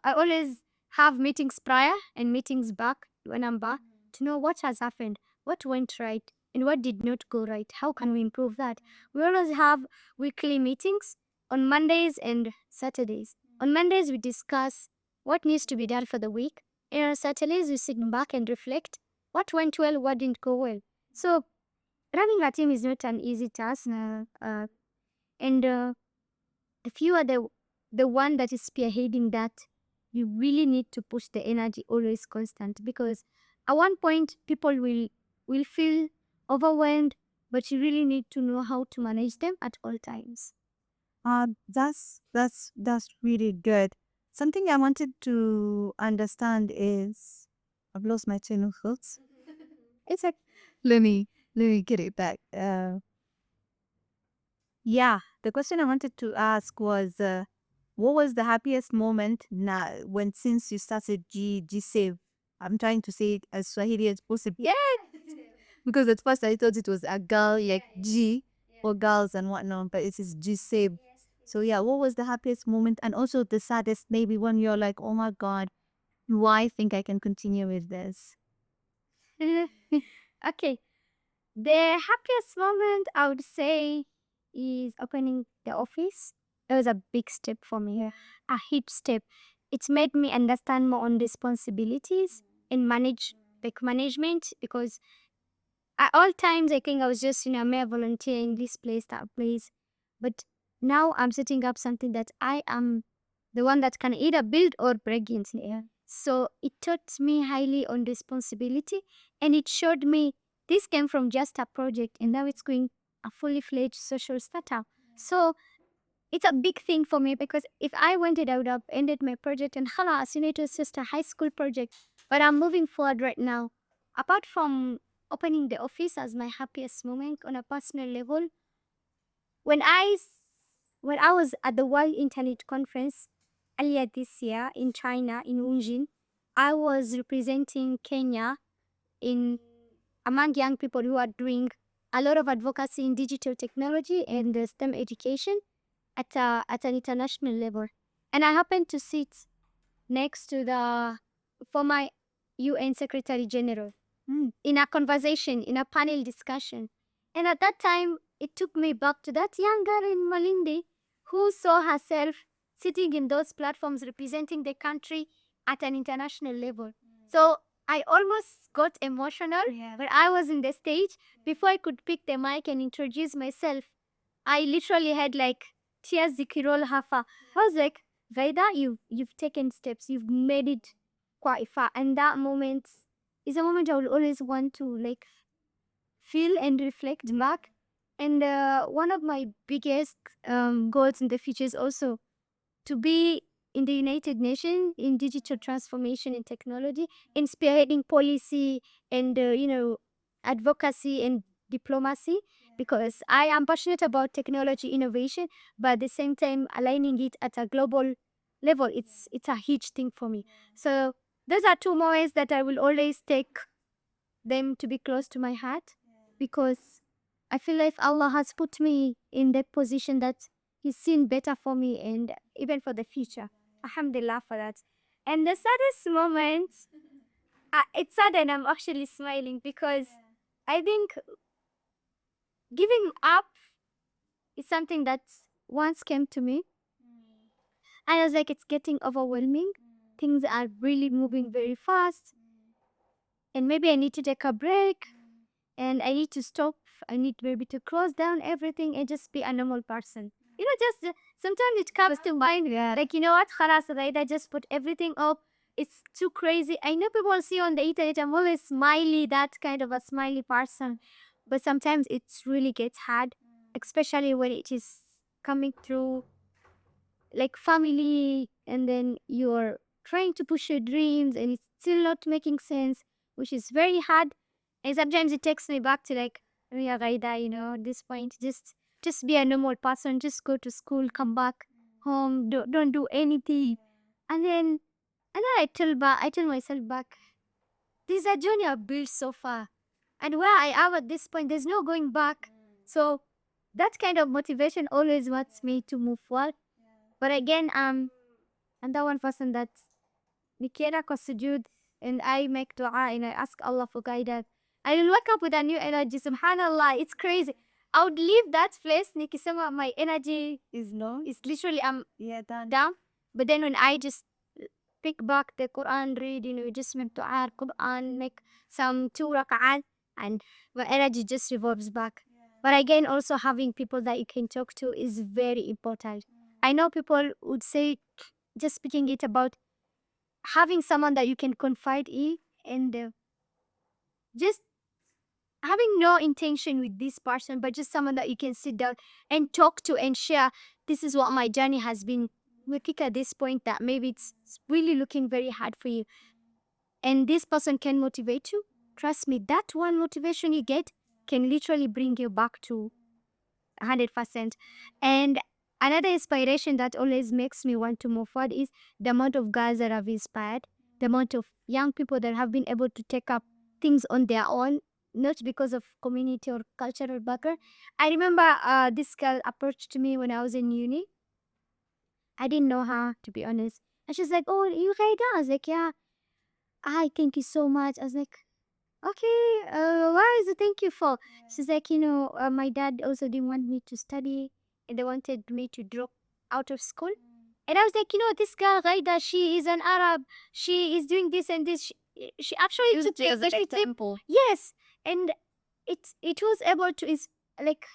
always have meetings prior and meetings back when I'm back to know what has happened, what went right, and what did not go right. How can we improve that? We always have weekly meetings on Mondays and Saturdays. On Mondays, we discuss what needs to be done for the week. And on Saturdays, we sit back and reflect what went well, what didn't go well. So, running a team is not an easy task. And if you are the one that is spearheading that, you really need to push the energy always constant, because at one point people will feel overwhelmed, but you really need to know how to manage them at all times. That's really good. Something I wanted to understand is, I've lost my train of thoughts. It's like, let me get it back. Yeah, the question I wanted to ask was, what was the happiest moment now when since you started GiSave? I'm trying to say it as Swahili as possible. Yeah. Because at first I thought it was a girl, like G for girls and whatnot, but it is GiSave. So yeah, what was the happiest moment, and also the saddest, maybe when you're like, oh my God, do I think I can continue with this? Okay. The happiest moment I would say is opening the office. It was a big step for me, a huge step. It's made me understand more on responsibilities and management, because at all times I think I was just a mere volunteer in this place, that place. But now I'm setting up something that I am the one that can either build or break into. So it taught me highly on responsibility, and it showed me this came from just a project and now it's going a fully fledged social startup. So it's a big thing for me because if I wanted, I would have ended my project and halas, you know, it was just a high school project. But I'm moving forward right now. Apart from opening the office as my happiest moment on a personal level, when when I was at the World Internet Conference earlier this year in China, in Wunjin, I was representing Kenya in among young people who are doing a lot of advocacy in digital technology and STEM education at an international level. And I happened to sit next to the former UN Secretary General in a conversation, in a panel discussion. And at that time, it took me back to that young girl in Malindi who saw herself sitting in those platforms representing the country at an international level. So I almost got emotional when I was in the stage. Before I could pick the mic and introduce myself, I literally had like tears zikirol hafa. I was like, Gheida, you've taken steps, you've made it quite far. And that moment is a moment I will always want to like feel and reflect back. And one of my biggest goals in the future is also to be in the United Nations in digital transformation and technology, in spearheading policy and advocacy and diplomacy, because I am passionate about technology innovation, but at the same time aligning it at a global level. It's a huge thing for me. So those are two more ways that I will always take them to be close to my heart, because I feel like Allah has put me in that position that He's seen better for me and even for the future. Alhamdulillah for that. And the saddest moment, it's sad and I'm actually smiling because I think giving up is something that once came to me. I was like, it's getting overwhelming. Things are really moving very fast. And maybe I need to take a break and I need to stop. I need maybe to close down everything and just be a normal person. You know, just sometimes it comes to mind, like, you know what, khalas, right? I just put everything up. It's too crazy. I know people see on the internet, I'm always smiley, that kind of a smiley person. But sometimes it really gets hard, especially when it is coming through like family and then you're trying to push your dreams and it's still not making sense, which is very hard. And sometimes it takes me back to like, yeah, Ghaida, you know, at this point, just be a normal person, just go to school, come back home, don't do anything. And then I tell myself back, this is a journey I've built so far. And where I am at this point, there's no going back. So that kind of motivation always wants me to move forward. But again, I'm the one person that nikienda kwa sujud and I make dua and I ask Allah for guidance. I will wake up with a new energy. Subhanallah, it's crazy. I would leave that place, nikisema my energy Is low. is literally Done. down. But then when I just pick back the Quran, read, you know, just make dua, Quran, make some 2 rak'at, and my energy just revolves back. But again, also having people that you can talk to is very important. I know people would say just speaking it about having someone that you can confide in and just having no intention with this person, but just someone that you can sit down and talk to and share. This is what my journey has been. We pick at this point that maybe it's really looking very hard for you, and this person can motivate you. Trust me, that one motivation you get can literally bring you back to 100%. And another inspiration that always makes me want to move forward is the amount of guys that I've inspired, the amount of young people that have been able to take up things on their own, not because of community or cultural background. I remember this girl approached me when I was in uni. I didn't know her, to be honest. And she's like, oh, you Ghaida? I was like, yeah. I thank you so much. I was like, okay, what is the thank you for? She's like, you know, my dad also didn't want me to study and they wanted me to drop out of school. And I was like, you know, this girl, Ghaida, she is an Arab. She is doing this and this. She actually took the example. Yes. And it was able to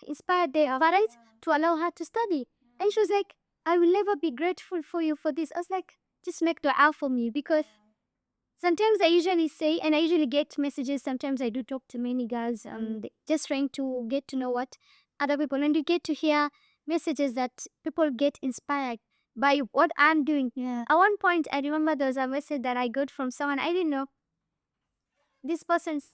inspire the parents to allow her to study. And she was like, I will never be grateful for you for this. I was like, just make dua for me because sometimes I usually say, and I usually get messages. Sometimes I do talk to many girls, just trying to get to know what other people, and you get to hear messages that people get inspired by what I'm doing. Yeah. At one point, I remember there was a message that I got from someone I didn't know. This person's,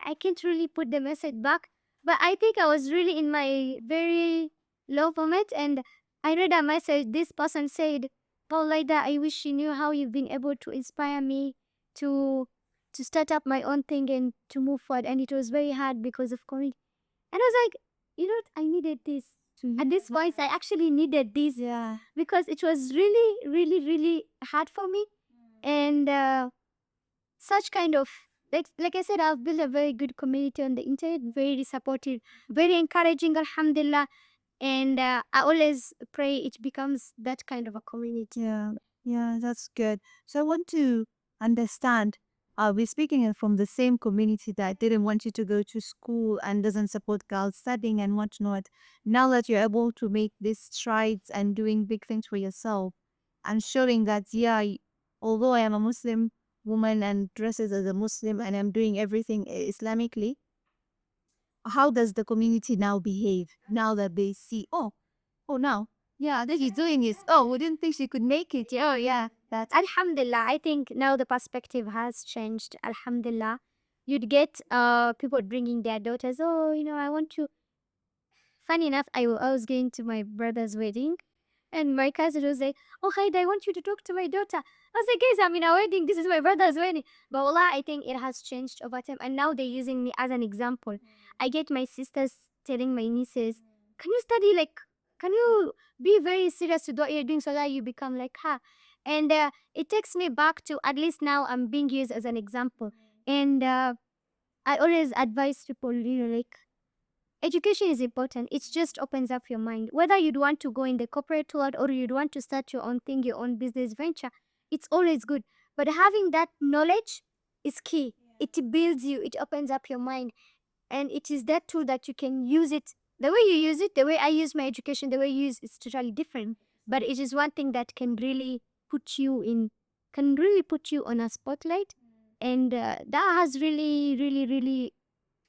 I can't really put the message back, but I think I was really in my very low moment, and I read a message. This person said, "Oh, Lida, I wish you knew how you've been able to inspire me to to start up my own thing and to move forward. And it was very hard because of COVID." And I was like, you know what? I needed this. At this point, I actually needed this. Yeah. Because it was really, really, really hard for me. And such kind of, like I said, I've built a very good community on the internet, very supportive, very encouraging, alhamdulillah. And I always pray it becomes that kind of a community. Yeah, yeah, that's good. So I want to understand, we're speaking from the same community that didn't want you to go to school and doesn't support girls studying and whatnot. Now that you're able to make these strides and doing big things for yourself and showing that, yeah, although I am a Muslim woman and dresses as a Muslim and I'm doing everything Islamically, how does the community now behave now that they see, oh, now, yeah, that she's doing this. Oh, we didn't think she could make it. Yeah, oh, yeah, that's Alhamdulillah, I think now the perspective has changed. Alhamdulillah. You'd get people bringing their daughters. Oh, I want to. Funny enough, I was going to my brother's wedding, and my cousin was like, "Oh, Haida, I want you to talk to my daughter." I was like, "Guys, I'm in a wedding. This is my brother's wedding." But wallah, I think it has changed over time, and now they're using me as an example. I get my sisters telling my nieces, "Can you study? Like, can you be very serious with what you're doing so that you become like her?" And it takes me back to, at least now I'm being used as an example. And I always advise people, like, education is important. It just opens up your mind. Whether you'd want to go in the corporate world or you'd want to start your own thing, your own business venture, it's always good. But having that knowledge is key. It builds you, it opens up your mind. And it is that tool that you can use it. The way you use it, the way I use my education, the way you use it's totally different. But it is one thing that can really put you on a spotlight. And that has really, really, really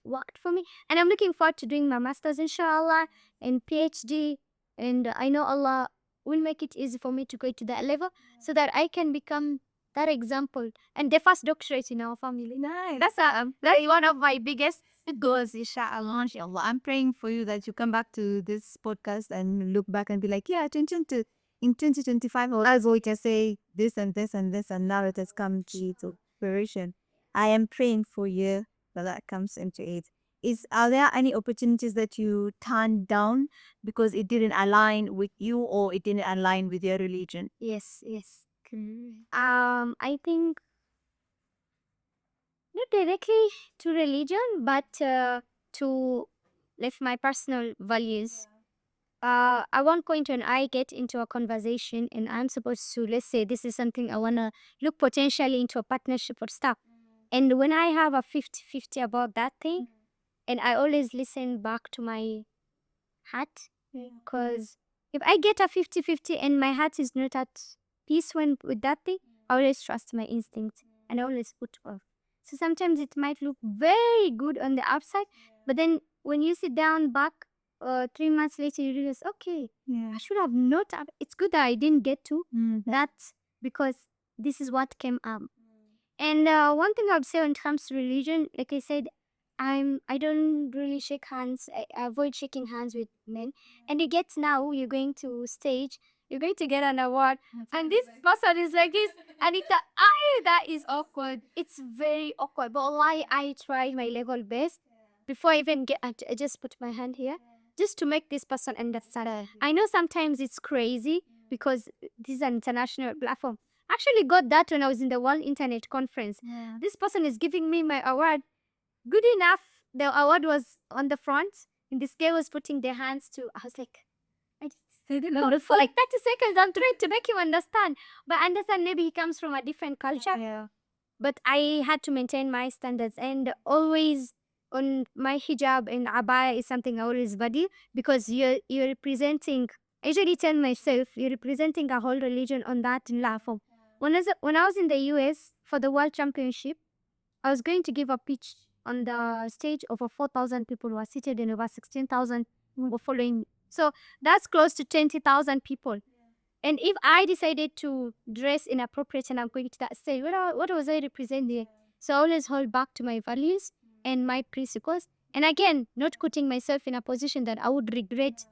worked for me. And I'm looking forward to doing my master's, inshallah, and PhD. And I know Allah will make it easy for me to go to that level so that I can become that example and the first doctorate in our family. nice. That's one of my biggest goals. Inshallah, inshallah. I'm praying for you that you come back to this podcast and look back and be like, yeah, in 2025, or as we can say this and this and this, and now it has come to fruition. I am praying for you that comes into it. Are there any opportunities that you turned down because it didn't align with you or it didn't align with your religion? Yes, yes. I think not directly to religion, but to live my personal values. At one point when I get into a conversation and I'm supposed to, let's say, this is something I want to look potentially into a partnership or stuff. And when I have a 50-50 about that thing, and I always listen back to my heart, because if I get a 50-50 and my heart is not at peace with that thing, I always trust my instinct and I always put off. So sometimes it might look very good on the outside, but then when you sit down back 3 months later, you realize, okay, Yeah. I should have not. It's good that I didn't get to Mm. that because this is what came up. And one thing I would say when it comes to religion, like I said, I don't really shake hands. I avoid shaking hands with men. And you get now you're going to stage, you're going to get an award, and this person is like this, and it's that is awkward. It's very awkward. But why I try my level best before I even get. I just put my hand here, just to make this person understand. I know sometimes it's crazy because this is an international platform. Actually got that when I was in the World Internet Conference. Yeah. This person is giving me my award. Good enough, the award was on the front, and this guy was putting their hands to. I was like, I just didn't know. For like 30 seconds, I'm trying to make him understand. But I understand maybe he comes from a different culture. Yeah. But I had to maintain my standards and always on my hijab and abaya is something I always value because you're representing. I usually tell myself you're representing a whole religion on that platform. When I was in the US for the World Championship, I was going to give a pitch on the stage. Over 4,000 people were seated and over 16,000 were following me. So that's close to 20,000 people. And if I decided to dress inappropriate and I'm going to that stage, what was I representing? So I always hold back to my values and my principles. And again, not putting myself in a position that I would regret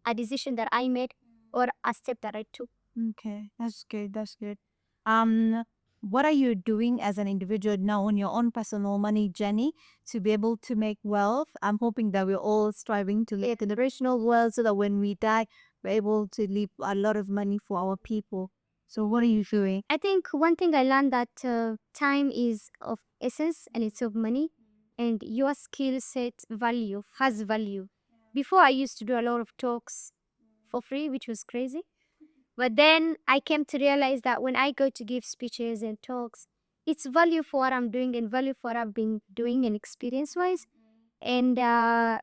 a decision that I made or a step that I took. Okay, that's good. That's good. Um, what are you doing as an individual now on your own personal money journey to be able to make wealth? I'm hoping that we're all striving to live generational wealth so that when we die, we're able to leave a lot of money for our people. So, what are you doing? I think one thing I learned that time is of essence and it's of money, and your skill set value has value. Before I used to do a lot of talks for free, which was crazy. But then I came to realize that when I go to give speeches and talks, it's value for what I'm doing and value for what I've been doing and experience wise. And that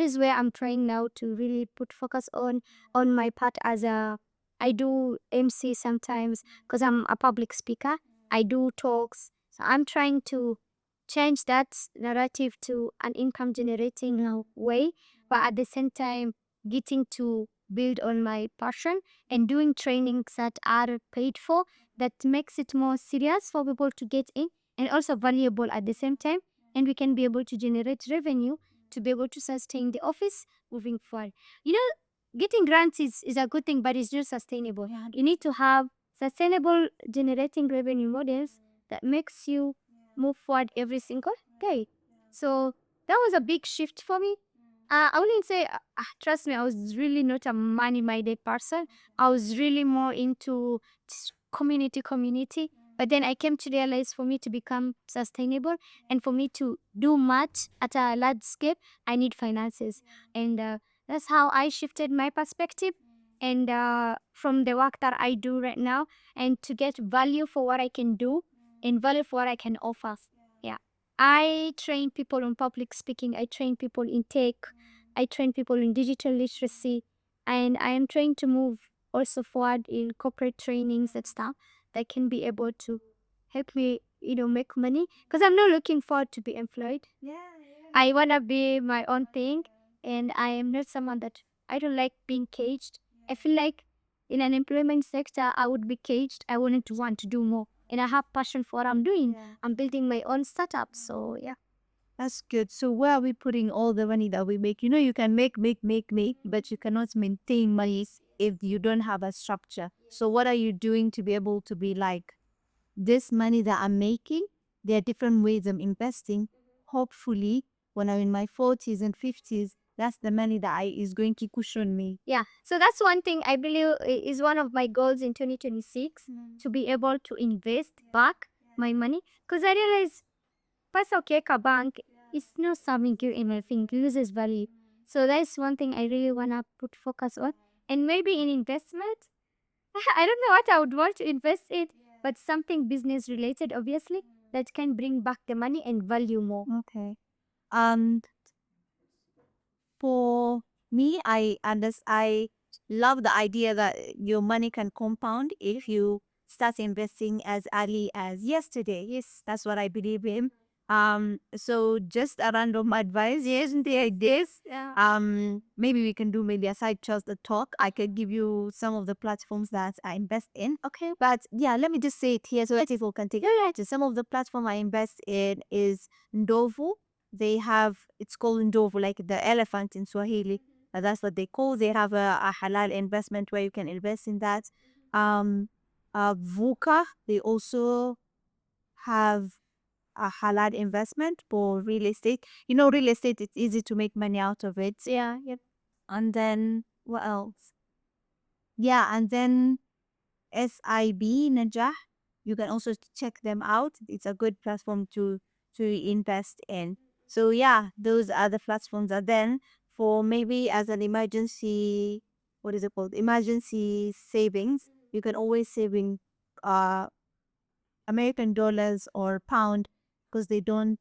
is where I'm trying now to really put focus on my part as a I do MC sometimes because I'm a public speaker. I do talks. So I'm trying to change that narrative to an income generating way, but at the same time getting to build on my passion and doing trainings that are paid for, that makes it more serious for people to get in and also valuable at the same time, and we can be able to generate revenue to be able to sustain the office moving forward. You know, getting grants is a good thing, but it's not sustainable. You need to have sustainable generating revenue models that makes you move forward every single day. So that was a big shift for me. I wouldn't say, trust me, I was really not a money minded person. I was really more into community. But then I came to realize for me to become sustainable and for me to do much at a large scale, I need finances. And that's how I shifted my perspective. And from the work that I do right now, and to get value for what I can do and value for what I can offer. Yeah. I train people on public speaking, I train people in tech, I train people in digital literacy, and I am trying to move also forward in corporate trainings and stuff that can be able to help me, make money. Because I'm not looking forward to be employed. I want to be my own thing, and I am not someone that I don't like being caged. I feel like in an employment sector, I would be caged. I wouldn't want to do more, and I have passion for what I'm doing. I'm building my own startup, so yeah. That's good. So where are we putting all the money that we make? You know, you can make, but you cannot maintain money if you don't have a structure. So what are you doing to be able to be like, this money that I'm making, there are different ways I'm investing. Hopefully, when I'm in my 40s and 50s, that's the money that is going to cushion me. Yeah, so that's one thing I believe is one of my goals in 2026, to be able to invest back my money. Because I realize pesa ukiweka bank, it's not serving you anything, it loses value. So that's one thing I really want to put focus on. And maybe in investment, I don't know what I would want to invest in, but something business related, obviously, that can bring back the money and value more. Okay. And for me, I love the idea that your money can compound if you start investing as early as yesterday. Yes, that's what I believe in. So just a random advice. Yes, the ideas. Yeah. Maybe we can do maybe a side just a talk. I could give you some of the platforms that I invest in. Okay. But yeah, let me just say it here so that people can take. All right. Some of the platform I invest in is Ndovu. They have, it's called Ndovu, like the elephant in Swahili. That's what they call. They have a halal investment where you can invest in that. VUCA, they also have a halal investment for real estate. You know, real estate, it's easy to make money out of it. Yeah, yeah. And then what else? Yeah, and then SIB Najah. You can also check them out. It's a good platform to invest in. So yeah, those are the platforms. And then for maybe as an emergency, what is it called? Emergency savings. You can always saving uh American dollars or pound because they don't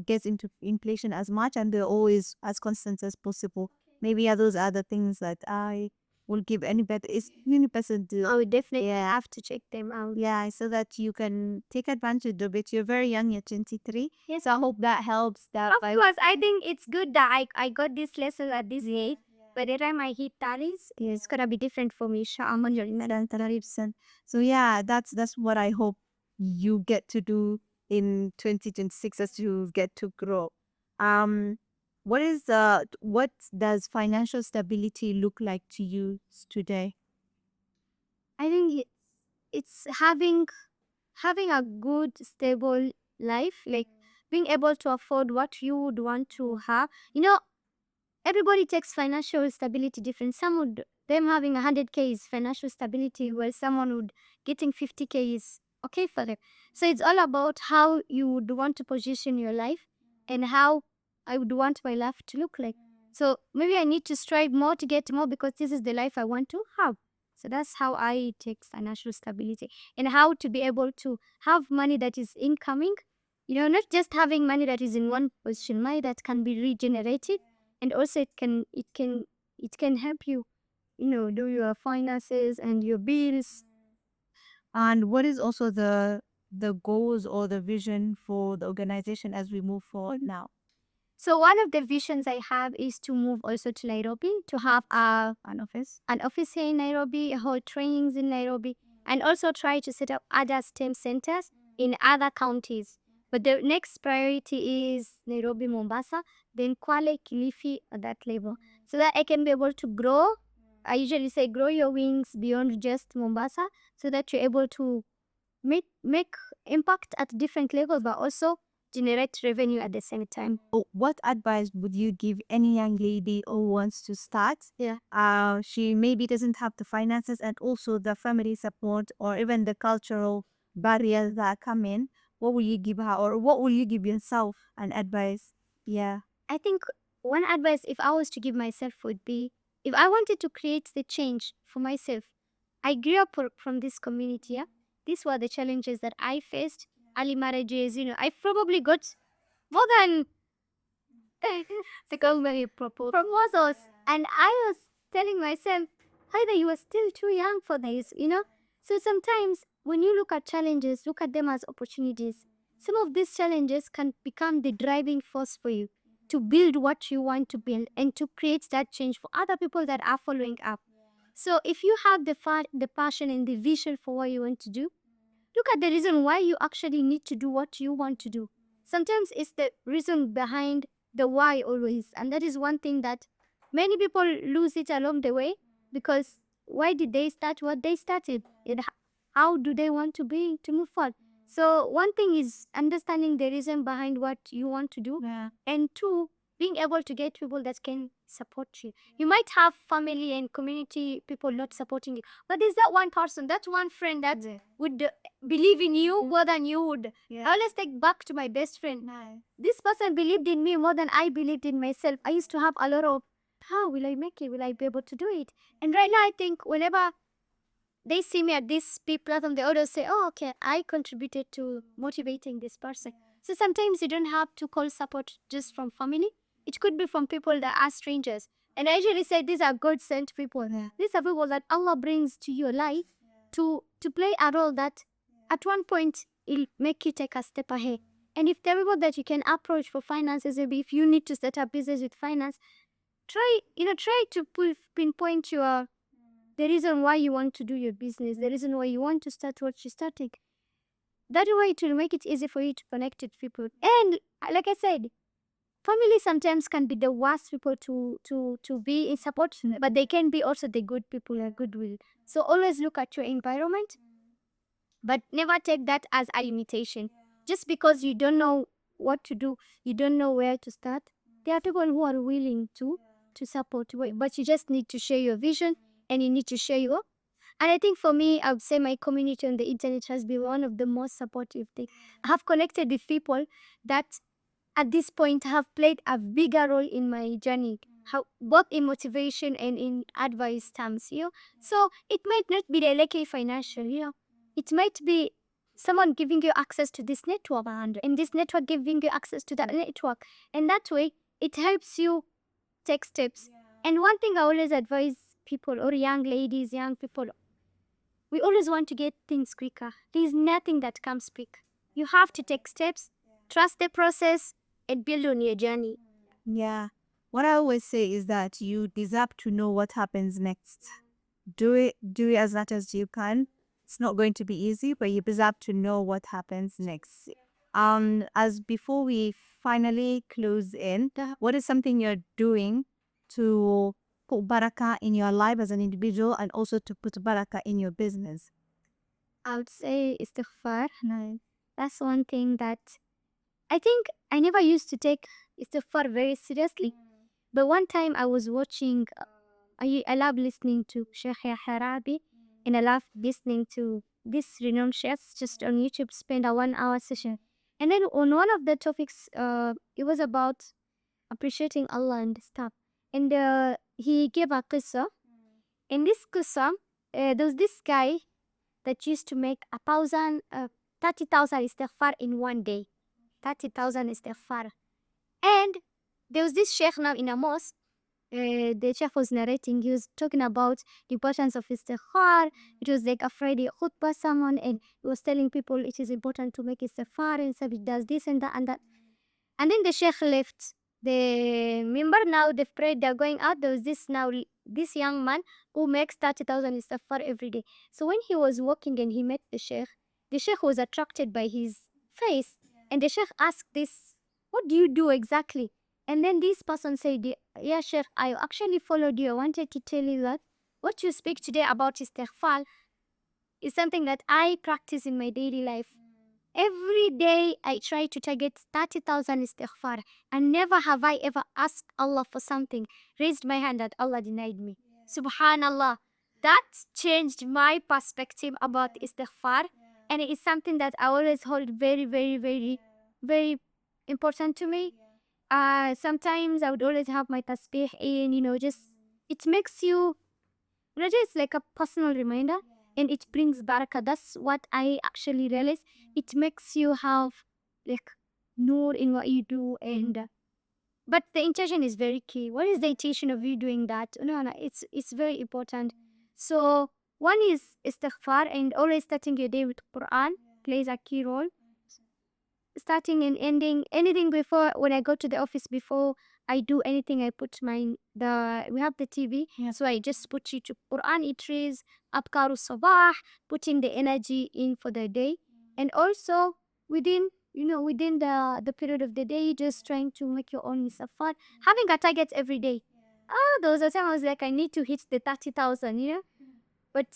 get into inflation as much and they're always as constant as possible. Maybe those are the things that I will give any better. It's universal. I would definitely have to check them out. Yeah, so that you can take advantage of it. You're very young, you're 23. Yes. So I hope that helps. That Of course, I think it's good that I got this lesson at this age. By the time I hit 30s, it's gonna be different for me. Inshallah. 100%. So yeah, that's what I hope you get to do in 2026 as you get to grow. Um, what does financial stability look like to you today? I think it's having a good stable life, like being able to afford what you would want to have. Everybody takes financial stability different. Some would them having 100K is financial stability, while someone would getting 50K is okay for them. So it's all about how you would want to position your life and how I would want my life to look like. So maybe I need to strive more to get more because this is the life I want to have. So that's how I take financial stability and how to be able to have money that is incoming. Not just having money that is in one position, money that can be regenerated, and also it can help you, do your finances and your bills. And what is also the goals or the vision for the organization as we move forward now? So one of the visions I have is to move also to Nairobi, to have an office here in Nairobi, hold trainings in Nairobi, and also try to set up other STEM centers in other counties. But the next priority is Nairobi, Mombasa, then Kwale, Kilifi at that level, so that I can be able to grow. I usually say grow your wings beyond just Mombasa, so that you're able to make impact at different levels, but also generate revenue at the same time. What advice would you give any young lady who wants to start? Yeah. She maybe doesn't have the finances and also the family support or even the cultural barriers that come in. What will you give her or what will you give yourself an advice? Yeah. I think one advice, if I was to give myself, would be if I wanted to create the change for myself. I grew up from this community. Yeah? These were the challenges that I faced. Early marriages, I probably got more than secondary proposals. And I was telling myself, Haida, you are still too young for this. So sometimes when you look at challenges, look at them as opportunities. Some of these challenges can become the driving force for you to build what you want to build and to create that change for other people that are following up. So if you have the passion and the vision for what you want to do, look at the reason why you actually need to do what you want to do. Sometimes it's the reason behind the why always. And that is one thing that many people lose it along the way, because why did they start what they started? And how do they want to move forward? So one thing is understanding the reason behind what you want to do. Yeah. And two, being able to get people that can support you. You might have family and community people not supporting you, but there's that one person, that one friend that would believe in you more than you would. I always take back to my best friend. This person believed in me more than I believed in myself. I used to have a lot of, how will I make it? Will I be able to do it? And right now, I think whenever they see me at this big platform, they always say, oh, okay, I contributed to motivating this person. So sometimes you don't have to call support just from family. It could be from people that are strangers. And I usually say these are God sent people. These are people that Allah brings to your life to play a role that at one point it'll make you take a step ahead. And if there are people that you can approach for finances, maybe if you need to set up business with finance, try to pinpoint the reason why you want to do your business, the reason why you want to start what you're starting. That way it will make it easy for you to connect with people. And like I said, family sometimes can be the worst people to be in support, but they can be also the good people and goodwill. So always look at your environment, but never take that as a limitation. Just because you don't know what to do, you don't know where to start, there are people who are willing to support you, but you just need to share your vision and you need to share your. And I think for me, I would say my community on the internet has been one of the most supportive things. I have connected with people that at this point have played a bigger role in my journey, how both in motivation and in advice terms. So it might not be directly financial. It might be someone giving you access to this network, and this network giving you access to that network. And that way, it helps you take steps. And one thing I always advise people or young ladies, young people, we always want to get things quicker. There's nothing that comes quick. You have to take steps, trust the process, and build on your journey. Yeah. What I always say is that you deserve to know what happens next. Do it as much as you can. It's not going to be easy, but you deserve to know what happens next. As before we finally close in, what is something you're doing to put barakah in your life as an individual and also to put barakah in your business? I would say istighfar. No. That's one thing that I think I never used to take istighfar very seriously. But one time I was watching, I love listening to Sheikh Yahya Rabi, and I love listening to this renowned chefs just on YouTube, spend a 1 hour session. And then on one of the topics, it was about appreciating Allah and stuff. And he gave a qissa. In this qissa, there was this guy that used to make 30,000 istighfar in one day. 30,000 istighfar. And there was this sheikh now in a mosque. The sheikh was narrating, he was talking about the importance of istighfar. It was like a Friday khutbah sermon, and he was telling people it is important to make istighfar, and so it does this and that and that. And then the sheikh left the member. Now they've prayed, they're going out. There was this young man who makes 30,000 istighfar every day. So when he was walking and he met the sheikh was attracted by his face. And the sheikh asked this, what do you do exactly? And then this person said, yeah, sheikh, I actually followed you. I wanted to tell you that what you speak today about istighfar is something that I practice in my daily life. Every day I try to target 30,000 istighfar, and never have I ever asked Allah for something, raised my hand that Allah denied me. Subhanallah. That changed my perspective about istighfar, and it is something that I always hold very, very, very, very important to me. Sometimes I would always have my tasbih in, just it makes you, it's like a personal reminder, and it brings barakah. That's what I actually realized. It makes you have like nur in what you do, and but the intention is very key. What is the intention of you doing that? No, no, it's very important. So one is istighfar, and always starting your day with Quran plays a key role. Starting and ending anything before, when I go to the office, before I do anything, I put we have the TV, so I just put it to Quran. It reads Abkaru Sabah, putting the energy in for the day, and also within within the period of the day, just trying to make your own safar, having a target every day. Those are times I was like, I need to hit the 30,000, but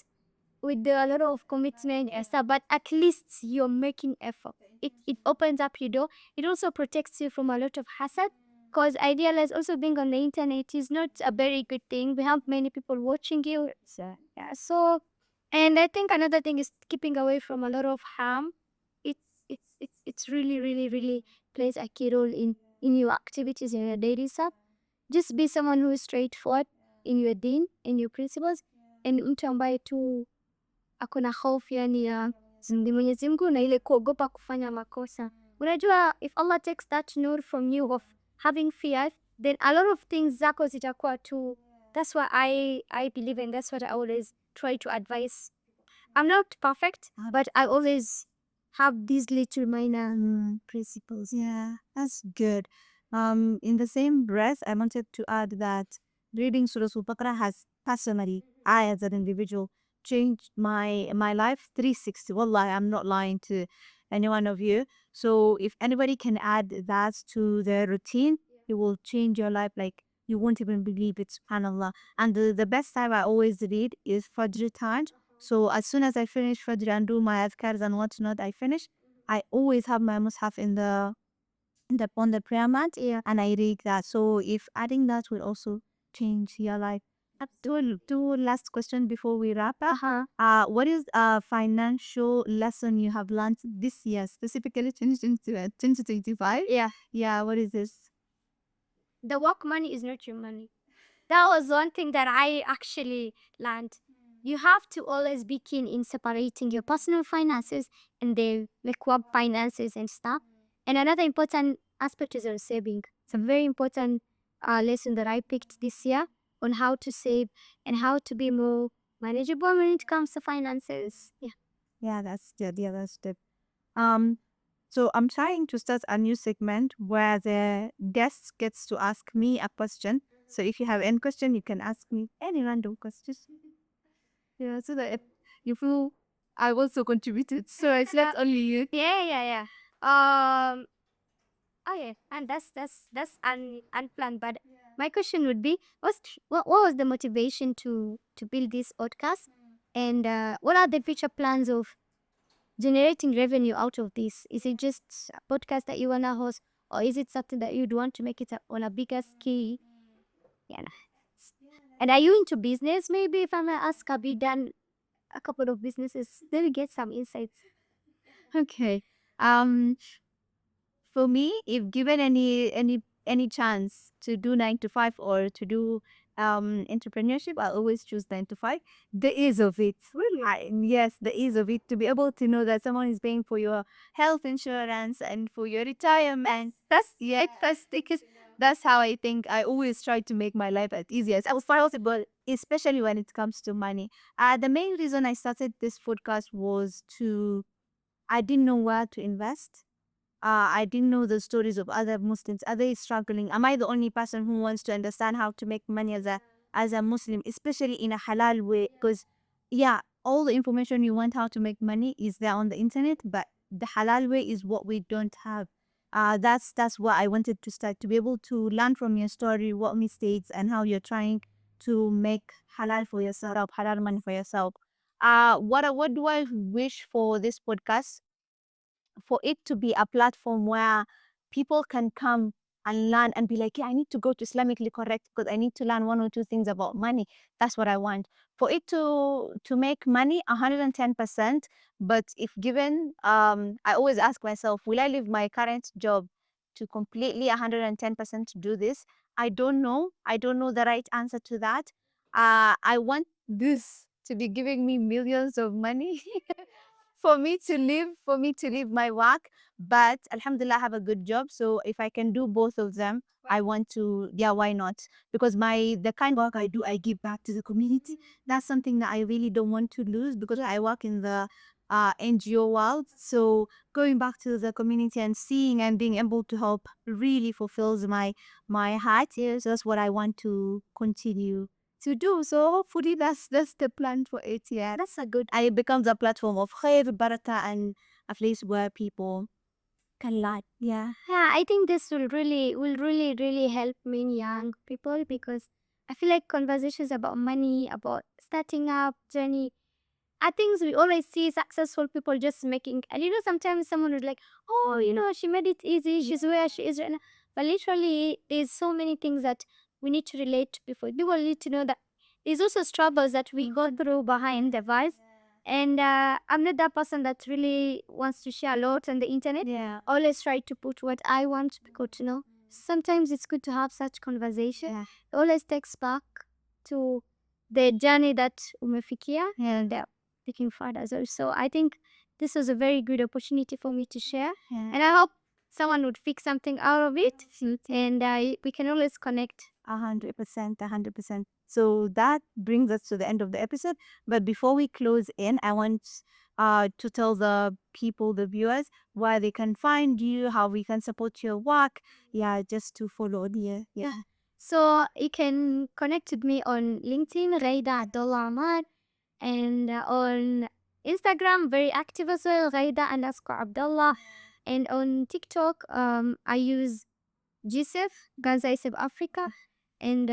with a lot of commitment and stuff, but at least you're making effort. It opens up your door. It also protects you from a lot of hazard. Because I realize also being on the internet is not a very good thing. We have many people watching you. So, yeah. So, and I think another thing is keeping away from a lot of harm. It's really, really, really plays a key role in your activities in your daily stuff. Just be someone who is straightforward in your deen, in your principles, and mtu ambaye tu ako na hofu yani ya Mwenyezi Mungu na ile kuogopa kufanya makosa. Unajua, if Allah takes that nur from you of having fear, then a lot of things zako zitakuwa tu. That's what I believe, and that's what I always try to advise. I'm not perfect, but I always have these little minor principles. Yeah, that's good. In the same breath, I wanted to add that reading Surah Al-Baqarah has personally, I as an individual, changed my life 360. Wallah, I'm not lying to any one of you. So if anybody can add that to their routine, it will change your life like you won't even believe it, subhanAllah. And the best time I always read is Fajr time. So as soon as I finish Fajr and do my adhkars and whatnot, I always have my mushaf on the prayer mat, and I read that. So if adding that will also change your life. Two last question before we wrap up. What is a financial lesson you have learned this year, specifically 2025? Yeah, what is this? The work money is not your money. That was one thing that I actually learned. You have to always be keen in separating your personal finances and the like work finances and stuff. And another important aspect is your saving. It's a very important lesson that I picked this year. on how to save and how to be more manageable when it comes to finances. Yeah. Yeah, that's good. Yeah, that's good. Um, so I'm trying to start a new segment where the guest gets to ask me a question. So if you have any question, you can ask me any random questions. Yeah, so that you feel I also contributed. So it's not only you. Yeah, yeah, yeah. Oh yeah, and that's unplanned. But my question would be, what was the motivation to build this podcast, and what are the future plans of generating revenue out of this? Is it just a podcast that you wanna host, or is it something that you'd want to make it on a bigger scale? Yeah. And are you into business? Maybe if I may ask, have you done a couple of businesses? Then we get some insights. Okay. Um, for me, if given any chance to do 9 to 5 or to do entrepreneurship, I always choose 9 to 5. The ease of it. Really? Yes, the ease of it, to be able to know that someone is paying for your health insurance and for your retirement. That's yeah, that's because that's how I think I always try to make my life as easy as possible, especially when it comes to money. The main reason I started this podcast was to I didn't know where to invest. I didn't know the stories of other Muslims. Are they struggling? Am I the only person who wants to understand how to make money as a Muslim, especially in a halal way? Because yeah, all the information you want how to make money is there on the internet, but the halal way is what we don't have. That's what I wanted to start, to be able to learn from your story, what mistakes and how you're trying to make halal for yourself, halal money for yourself. What do I wish for this podcast? For it to be a platform where people can come and learn and be like, yeah, I need to go to Islamically Correct because I need to learn one or two things about money. That's what I want. For it to make money 110%, but if given, I always ask myself, will I leave my current job to completely 110% to do this? I don't know. I don't know the right answer to that. I want this to be giving me millions of money for me to leave my work. But alhamdulillah, I have a good job, so if I can do both of them, I want to. Yeah, why not? Because the kind of work I do, I give back to the community. That's something that I really don't want to lose, because I work in the NGO world. So going back to the community and seeing and being able to help really fulfills my heart. Yes, that's what I want to continue to do. So hopefully that's the plan for it. Yeah, that's a good. It becomes a platform of khair, barakah, and a place where people can learn. Yeah. Yeah, I think this will really help many young people, because I feel like conversations about money, about starting up journey, are things we always see successful people just making. And sometimes someone is like, oh, she made it easy, she's where she is right now. But literally, there's so many things that we need to relate to before. People need to know that there's also struggles that we go through behind the device. And I'm not that person that really wants to share a lot on the internet. Yeah. Always try to put what I want people to know. Sometimes it's good to have such conversation. Yeah. It always takes back to the journey that umefikia and taking further as well. So I think this was a very good opportunity for me to share. Yeah. And I hope someone would pick something out of it. And we can always connect. 100%, 100%. So that brings us to the end of the episode. But before we close in, I want to tell the people, the viewers, where they can find you, how we can support your work. Yeah, just to follow the yeah. So you can connect with me on LinkedIn, Gheida Abdala Omar, and on Instagram, very active as well, Gheida_Abdallah. And on TikTok, I use GiSave, GiSave Africa. And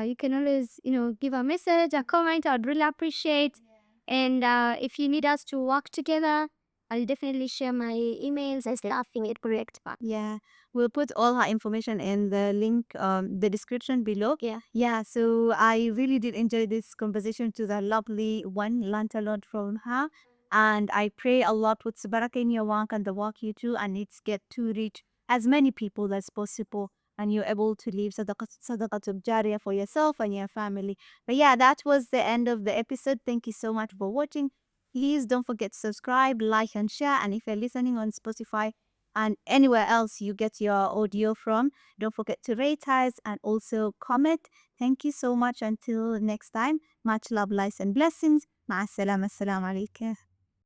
you can always, give a message, a comment. I'd really appreciate. And if you need us to work together, I'll definitely share my emails and stuff in it correct. Yeah, we'll put all her information in the link, the description below. Yeah. Yeah, so I really did enjoy this conversation to the lovely one, learned a lot from her. And I pray Allah puts barakah in your work and the work you do, and it's get to reach as many people as possible. And you're able to leave sadaqatul jariyah for yourself and your family. But yeah, that was the end of the episode. Thank you so much for watching. Please don't forget to subscribe, like, and share. And if you're listening on Spotify, and anywhere else you get your audio from. Don't forget to rate us and also comment. Thank you so much. Until next time, much love, lights, and blessings. مع السلامة. السلام عليكم.